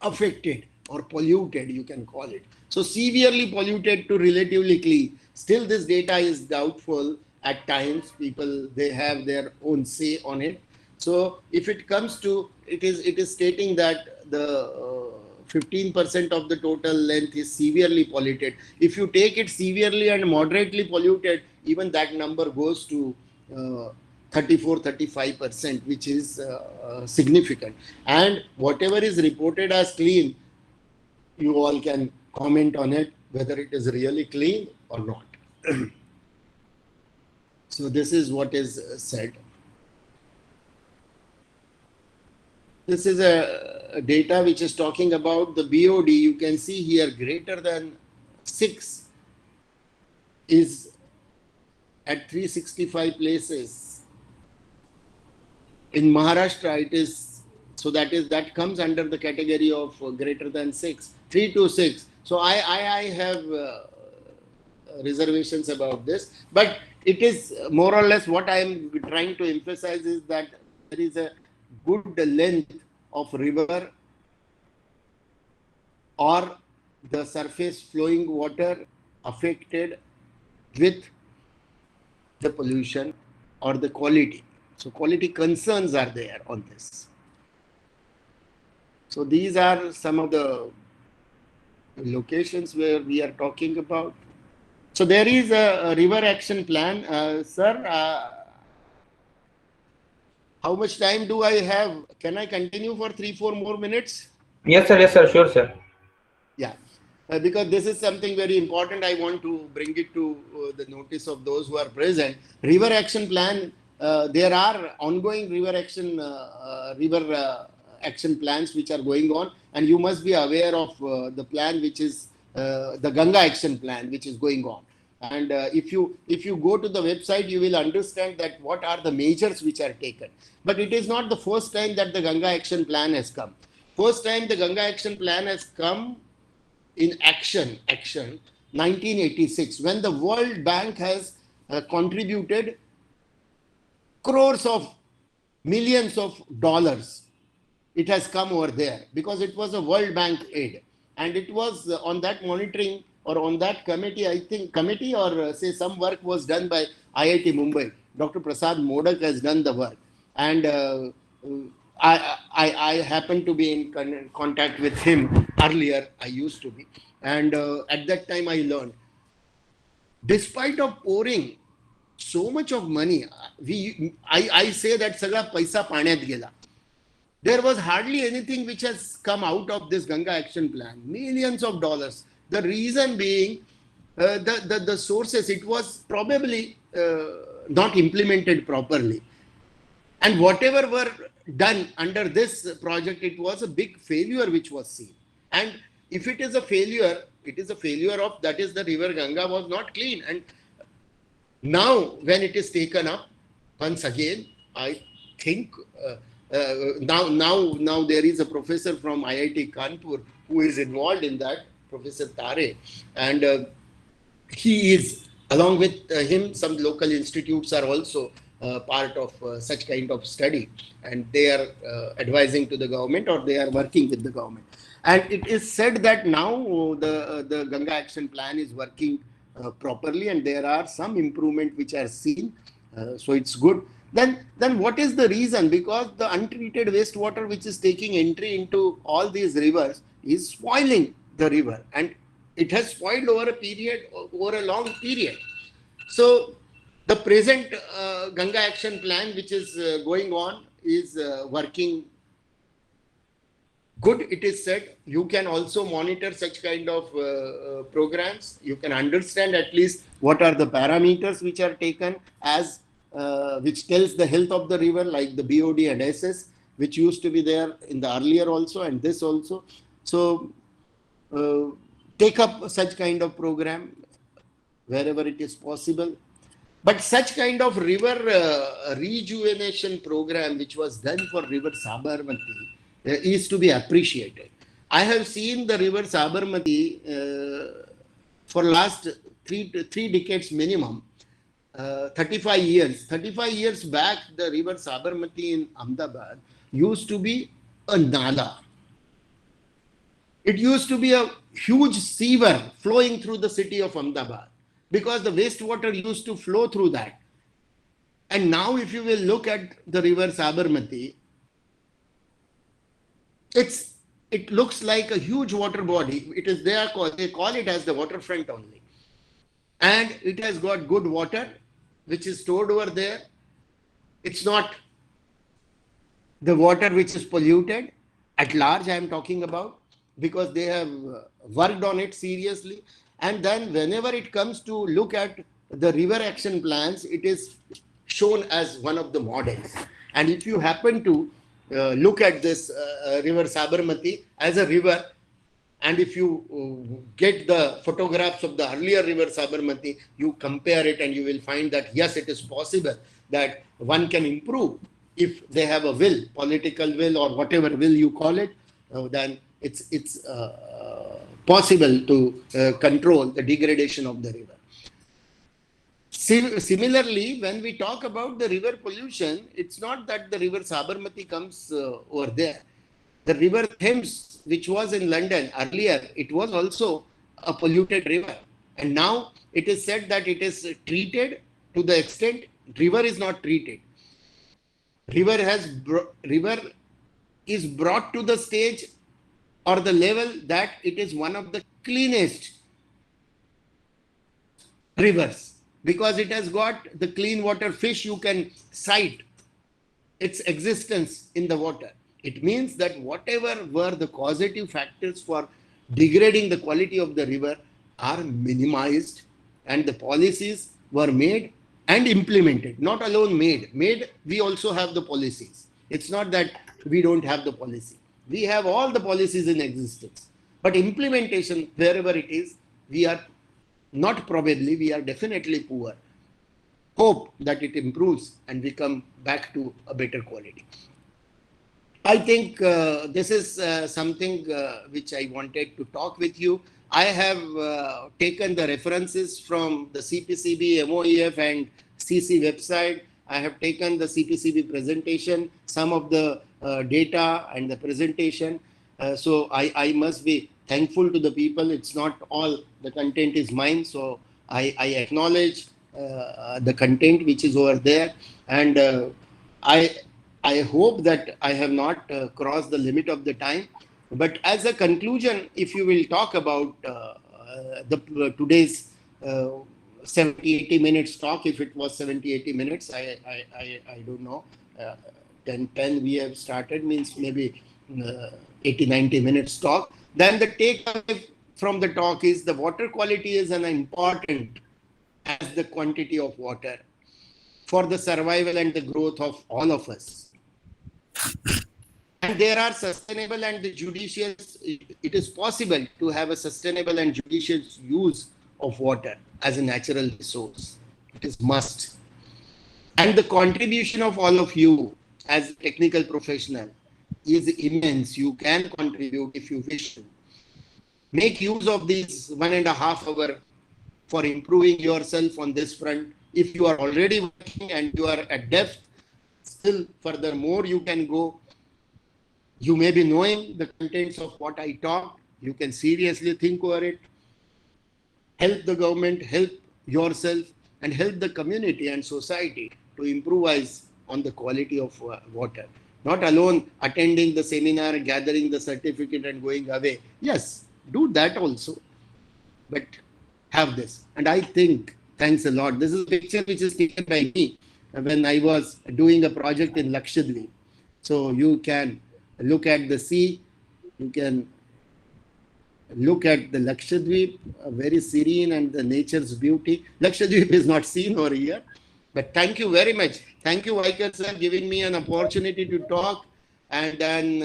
affected or polluted, you can call it. So severely polluted to relatively clean. Still this data is doubtful at times. People, they have their own say on it. So if it comes to, it is stating that the 15% of the total length is severely polluted. If you take it severely and moderately polluted, even that number goes to 34-35%, which is significant. And whatever is reported as clean, you all can comment on it, whether it is really clean or not. So this is what is said. This is a data which is talking about the BOD. You can see here greater than 6 is at 365 places. In Maharashtra, it is, so that comes under the category of greater than 6, 3 to 6. So I have reservations about this, but it is more or less what I am trying to emphasize is that there is a good length of river or the surface flowing water affected with the pollution or the quality. So quality concerns are there on this. So these are some of the locations where we are talking about. So there is a river action plan. Sir, how much time do I have? Can I continue for 3-4 more minutes? Yes, sir, sure, sir. Yeah, because this is something very important. I want to bring it to the notice of those who are present. River action plan, there are ongoing river action plans which are going on, and you must be aware of the plan which is the Ganga action plan which is going on. And if you go to the website, you will understand that what are the measures which are taken. But it is not the first time that the Ganga action plan has come. First time the Ganga action plan has come in action 1986, when the World Bank has contributed crores of millions of dollars. It has come over there because it was a World Bank aid, and it was on that monitoring or on that committee, I think committee or say some work was done by IIT Mumbai. Dr. Prasad Modak has done the work, and I happened to be in contact with him earlier. I used to be, and at that time I learned, despite of pouring so much of money, I say that sagla paisa paanyat gela. There was hardly anything which has come out of this Ganga action plan. Millions of dollars. The reason being the sources, it was probably not implemented properly. And whatever were done under this project, it was a big failure which was seen. And if it is a failure, it is a failure of, that is, the river Ganga was not clean. And now when it is taken up, once again, I think now there is a professor from IIT Kanpur who is involved in that, Professor Tare, and he is, along with him, some local institutes are also part of such kind of study, and they are advising to the government, or they are working with the government. And it is said that now the Ganga action plan is working properly, and there are some improvement which are seen. So it's good. Then what is the reason? Because the untreated wastewater which is taking entry into all these rivers is spoiling the river, and it has spoiled over a long period. So the present Ganga Action Plan which is going on is working good. It is said you can also monitor such kind of programs. You can understand at least what are the parameters which are taken as which tells the health of the river, like the BOD and SS, which used to be there in the earlier also and this also. So take up such kind of program wherever it is possible. But such kind of river rejuvenation program which was done for river Sabarmati is to be appreciated. I have seen the river Sabarmati for last three decades minimum, 35 years. 35 years back, the river Sabarmati in Ahmedabad used to be a nala. It used to be a huge sewer flowing through the city of Ahmedabad, because the wastewater used to flow through that. And now if you will look at the river Sabarmati, it looks like a huge water body. It is there, they call it as the waterfront only. And it has got good water which is stored over there. It's not the water which is polluted at large, I am talking about, because they have worked on it seriously. And then whenever it comes to look at the river action plans, it is shown as one of the models. And if you happen to look at this river Sabarmati as a river, and if you get the photographs of the earlier river Sabarmati, you compare it and you will find that yes, it is possible that one can improve if they have a will, political will or whatever will you call it, then it's possible to control the degradation of the river. Similarly, when we talk about the river pollution, it's not that the river Sabarmati comes over there. The river Thames, which was in London earlier, it was also a polluted river. And now it is said that it is treated to the extent river is not treated. River is brought to the stage or the level that it is one of the cleanest rivers, because it has got the clean water fish. You can sight its existence in the water. It means that whatever were the causative factors for degrading the quality of the river are minimized, and the policies were made and implemented. Not alone made, we also have the policies. It's not that we don't have the policy. We have all the policies in existence. But implementation, wherever it is, we are not probably, we are definitely poor. Hope that it improves and we come back to a better quality. I think this is something which I wanted to talk with you. I have taken the references from the CPCB, MOEF and CC website. I have taken the CPCB presentation, some of the data and the presentation. So I must be thankful to the people. It's not all the content is mine. So I acknowledge the content which is over there. And I hope that I have not crossed the limit of the time. But as a conclusion, if you will talk about today's 70-80 minutes talk, if it was 70-80 minutes, I don't know. 10 we have started, means maybe 80-90 minutes talk. Then the takeaway from the talk is the water quality is an important as the quantity of water for the survival and the growth of all of us. And there are sustainable and the judicious, it is possible to have a sustainable and judicious use of water as a natural resource. It is must. And the contribution of all of you as a technical professional is immense. You can contribute if you wish to. Make use of these 1.5 hours for improving yourself on this front. If you are already working and you are at depth, still furthermore you can go. You may be knowing the contents of what I talked. You can seriously think over it. Help the government, help yourself, and help the community and society to improvise on the quality of water. Not alone attending the seminar, gathering the certificate and going away. Yes, do that also. But have this. And I think, thanks a lot. This is a picture which is taken by me when I was doing a project in Lakshadweep. So you can look at the sea, you can look at the Lakshadweep, very serene and the nature's beauty. Lakshadweep is not seen over here. But thank you very much. Thank you, Vaikar sir, giving me an opportunity to talk. And then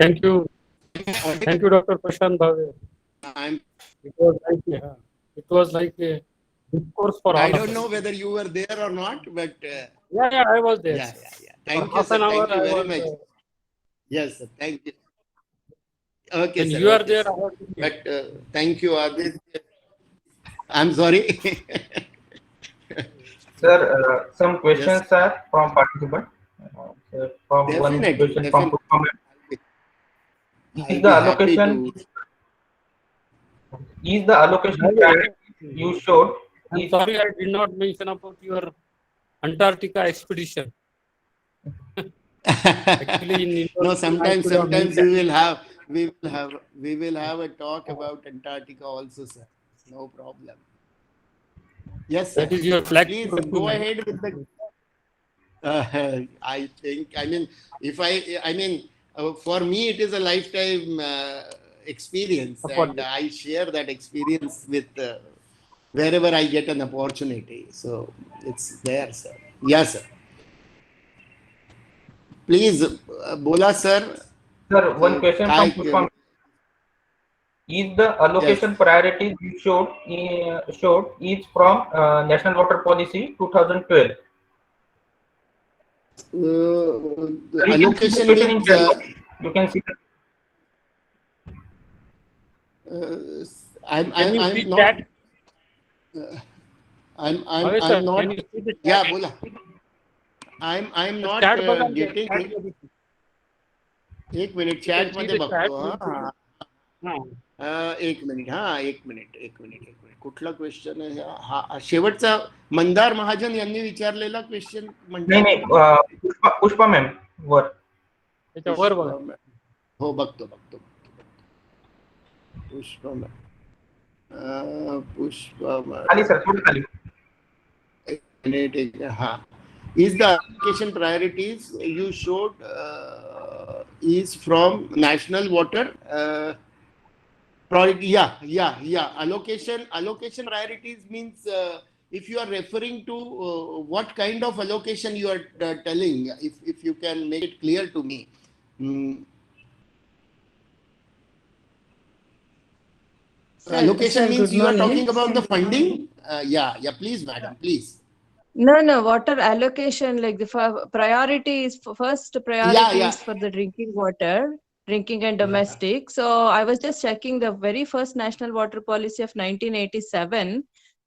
Thank you. Thank you, Dr. Prashant Bhave. It was like a discourse for all I of don't us. know whether you were there or not, but Yeah, I was there. yeah. Thank you, Half sir. an hour Thank you I very was much. there. Yes, sir. Thank you. Okay, When sir. you are okay, there, sir. I was there. But thank you, Aditya. I'm sorry. Sir, some questions are from participant. From one Definitely, question from definitely. Is I'll the be happy allocation to. is the allocation priority you showed I'm is sorry, I did not mention about your Antarctica expedition. Actually, in No, Indonesia, I sometimes could have mentioned. we will have a talk about Antarctica also, sir. No problem. Yes, sir. That is your flag. Please go ahead with the. I think. I mean, for me, it is a lifetime experience, and I share that experience with wherever I get an opportunity. So it's there, sir. Yes, sir. Please, Bola, sir. Sir, one question from Pushpa. Is the allocation priorities you showed is from National Water Policy 2012? Allocation means you can see. I'm not. Yeah, Bola. I'm not getting it. एक minute chat मध्ये बघतो एक minute कुठला question आहे हा शेवटचा मंदार महाजन यांनी विचारलेला क्वेश्चन नाही पुष्पा मॅम वर हो बघतो पुष्पा खाली सर थोडं खाली एक मिनिट हा is the allocation priorities you showed is from national water allocation priorities means if you are referring to what kind of allocation you are telling, if you can make it clear to me. Allocation means you are talking about the funding. Please madam, please. No, water allocation, like the priority is first priority is for the drinking water, drinking and domestic. So I was just checking the very first national water policy of 1987.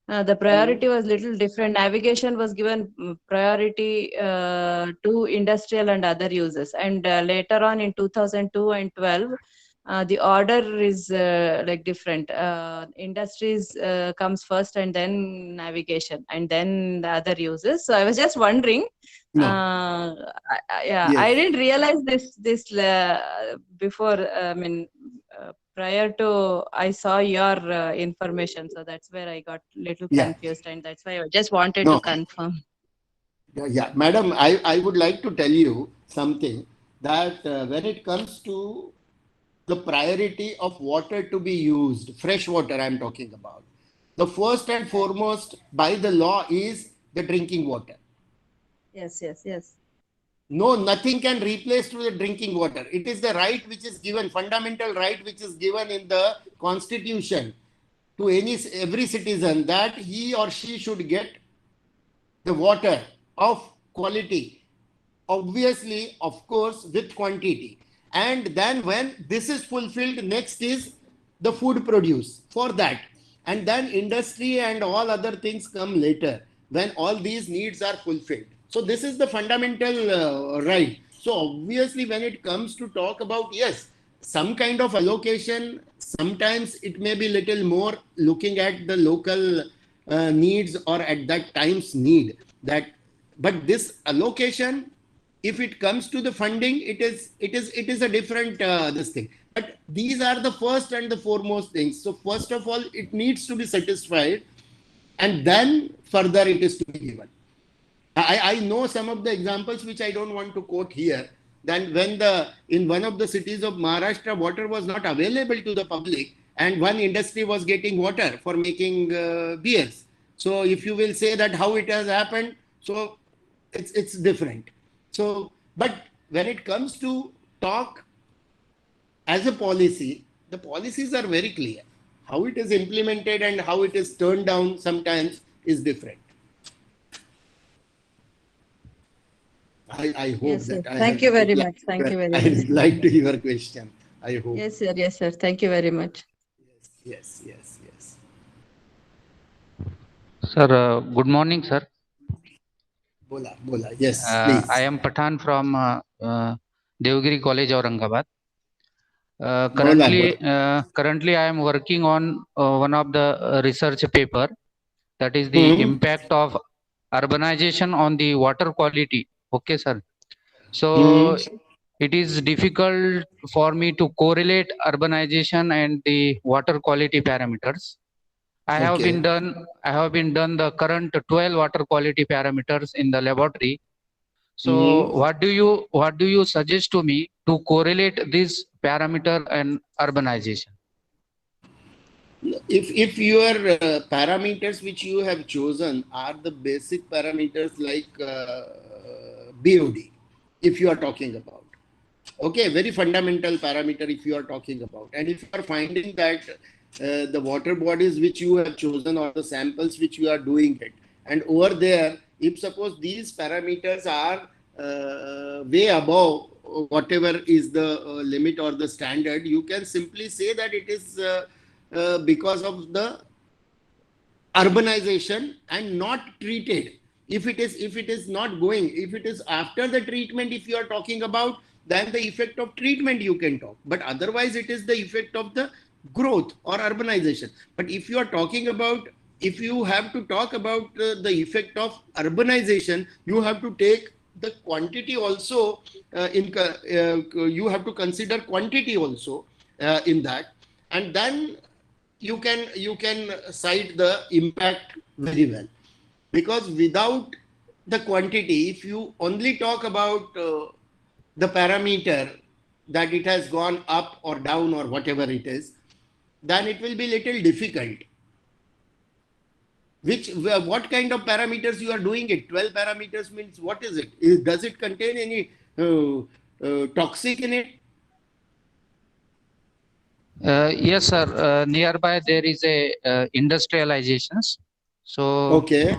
The priority was little different. Navigation was given priority to industrial and other uses. And later on in 2002 and 12, the order is like different. Industries comes first and then navigation and then the other uses. So I was just wondering, I didn't realize this before. Prior to I saw your information, so that's where I got little confused, and that's why I just wanted to confirm. Madam, I would like to tell you something that when it comes to the priority of water to be used, fresh water I'm talking about, the first and foremost by the law is the drinking water. Yes. No, nothing can replace to the drinking water. It is the right which is given, fundamental right which is given in the constitution to every citizen, that he or she should get the water of quality, obviously, of course, with quantity. And then when this is fulfilled, next is the food produce for that. And then industry and all other things come later when all these needs are fulfilled. So this is the fundamental right. So obviously when it comes to talk about, some kind of allocation, sometimes it may be little more looking at the local needs or at that time's need. That, but this allocation, if it comes to the funding, it is a different this thing. But these are the first and the foremost things. So first of all, it needs to be satisfied, and then further it is to be given. I know some of the examples which I don't want to quote here. Then when in one of the cities of Maharashtra, water was not available to the public, and one industry was getting water for making beers. So if you will say that how it has happened, so it's different. So, but when it comes to talk as a policy, the policies are very clear. How it is implemented and how it is turned down sometimes is different. I hope Yes, that sir. Thank you very much. Thank you very much. I replied to your question. I hope. Yes, sir. Yes, sir. Thank you very much. Yes. Sir, good morning, sir. Bola. Yes, please. I am Pathan from Devgiri College, Aurangabad. Currently, I am working on one of the research paper, that is the impact of urbanization on the water quality. Okay, sir. So it is difficult for me to correlate urbanization and the water quality parameters. I have been done the current 12 water quality parameters in the laboratory. So what do you suggest to me to correlate this parameter and urbanization? If your parameters which you have chosen are the basic parameters like BOD, if you are talking about, okay, very fundamental parameter if you are talking about, and if you are finding that the water bodies which you have chosen or the samples which you are doing it, and over there, if suppose these parameters are way above whatever is the limit or the standard, you can simply say that it is because of the urbanization and not treated. If it is not going, if it is after the treatment, if you are talking about, then the effect of treatment you can talk. But otherwise, it is the effect of the growth or urbanization. But if you are talking about, if you have to talk about the effect of urbanization, you have to take the quantity also you have to consider quantity also in that, and then you can cite the impact very well. Because without the quantity, if you only talk about the parameter that it has gone up or down or whatever it is, then it will be little difficult. What kind of parameters you are doing it? 12 parameters means what is it? Does it contain any toxic in it? Yes, sir. Nearby there is a industrializations. So okay.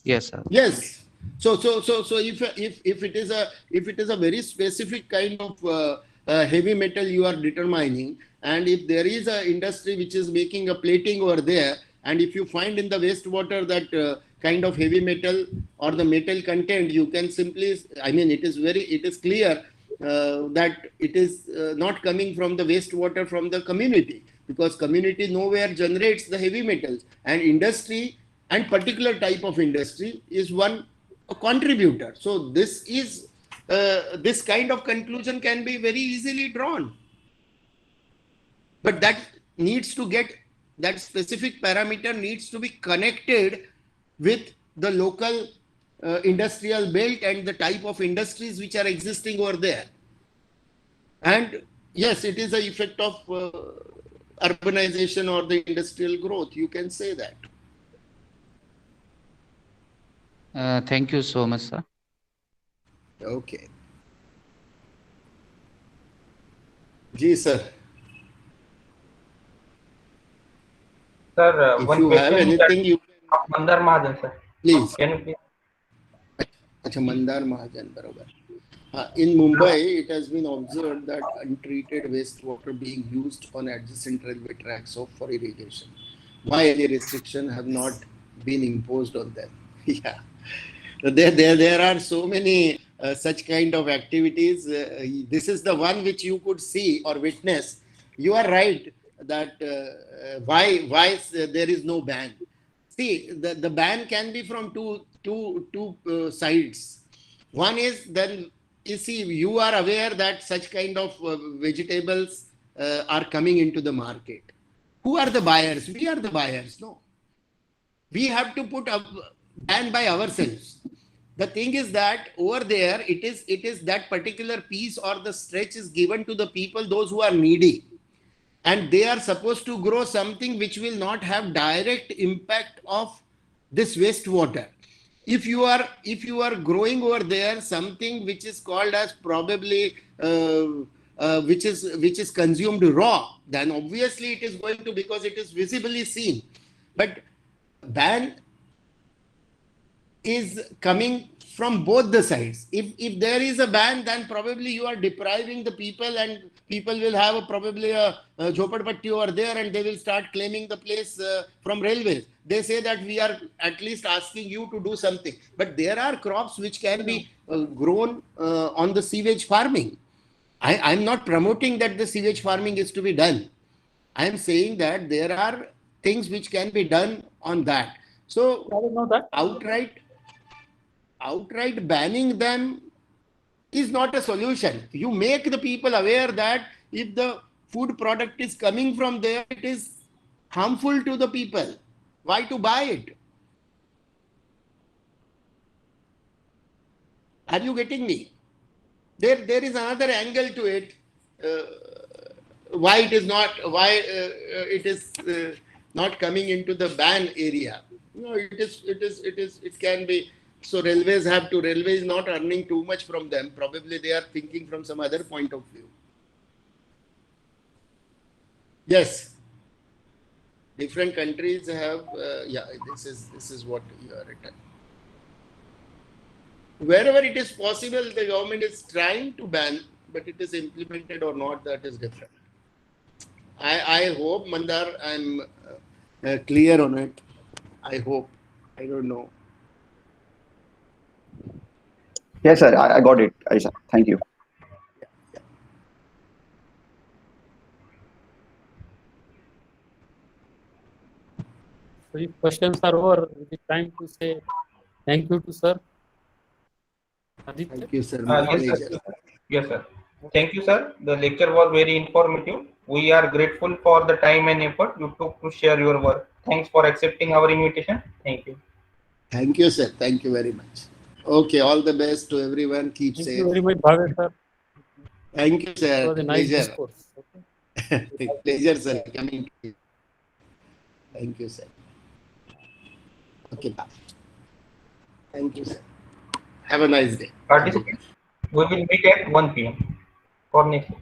Yes, sir. Yes. So if it is a very specific kind of heavy metal you are determining, and if there is an industry which is making a plating over there, and if you find in the wastewater that kind of heavy metal or the metal content, you can simply, I mean, it is clear that it is not coming from the wastewater from the community, because community nowhere generates the heavy metals, and industry and particular type of industry is one contributor. So this is this kind of conclusion can be very easily drawn, but that needs to get, that specific parameter needs to be connected with the local industrial belt and the type of industries which are existing over there. And yes, it is an effect of urbanization or the industrial growth. You can say that. Thank you so much, sir. Okay. Ji, sir. Sir, if one you question have anything, you can. Mandar Mahajan, sir. Please. Can you please? Achha, Mandar Mahajan, barobar. In Mumbai, it has been observed that untreated wastewater being used on adjacent railway tracks for irrigation. Why any restriction have not been imposed on them? Yeah, there are so many such kind of activities. This is the one which you could see or witness. You are right that why there is no ban. see, the ban can be from two sides. One is then, you see, you are aware that such kind of vegetables are coming into the market. Who are the buyers? We are the buyers. No, we have to put a ban by ourselves. The thing is that over there, it is that particular piece or the stretch is given to the people, those who are needy. And they are supposed to grow something which will not have direct impact of this wastewater. If you are growing over there something which is called as probably which is consumed raw, then obviously it is going to, because it is visibly seen. But ban is coming from both the sides. If there is a ban, then probably you are depriving the people, and people will have probably a jhopadpatti over there, and they will start claiming the place from railways. They say that we are at least asking you to do something. But there are crops which can be grown on the sewage farming. I'm not promoting that the sewage farming is to be done. I'm saying that there are things which can be done on that. So I don't know that. Outright banning them is not a solution. You make the people aware that if the food product is coming from there, it is harmful to the people. Why to buy it? Are you getting me? There is another angle to it. Why it is not coming into the ban area? No, it can be. So railways is not earning too much from them. Probably they are thinking from some other point of view. Yes. Different countries have, this is what you are written. Wherever it is possible, the government is trying to ban, but it is implemented or not, that is different. I hope, Mandar, I'm clear on it. I hope. I don't know. Yes, sir. I got it. Thank you. So if questions are over, it is time to say thank you to sir. Aditya? Thank you, sir. Yes, sir. Thank you, sir. The lecture was very informative. We are grateful for the time and effort you took to share your work. Thanks for accepting our invitation. Thank you. Thank you, sir. Thank you very much. Okay, all the best to everyone. Keep safe. Thank you very much, Bhavesh sir. Thank you, sir. It was a nice Pleasure. discourse. Okay. Pleasure, sir. Coming to you. Thank you, sir. Okay, bye. Thank you, sir. Have a nice day. Participants, we will meet at 1 p.m. for next.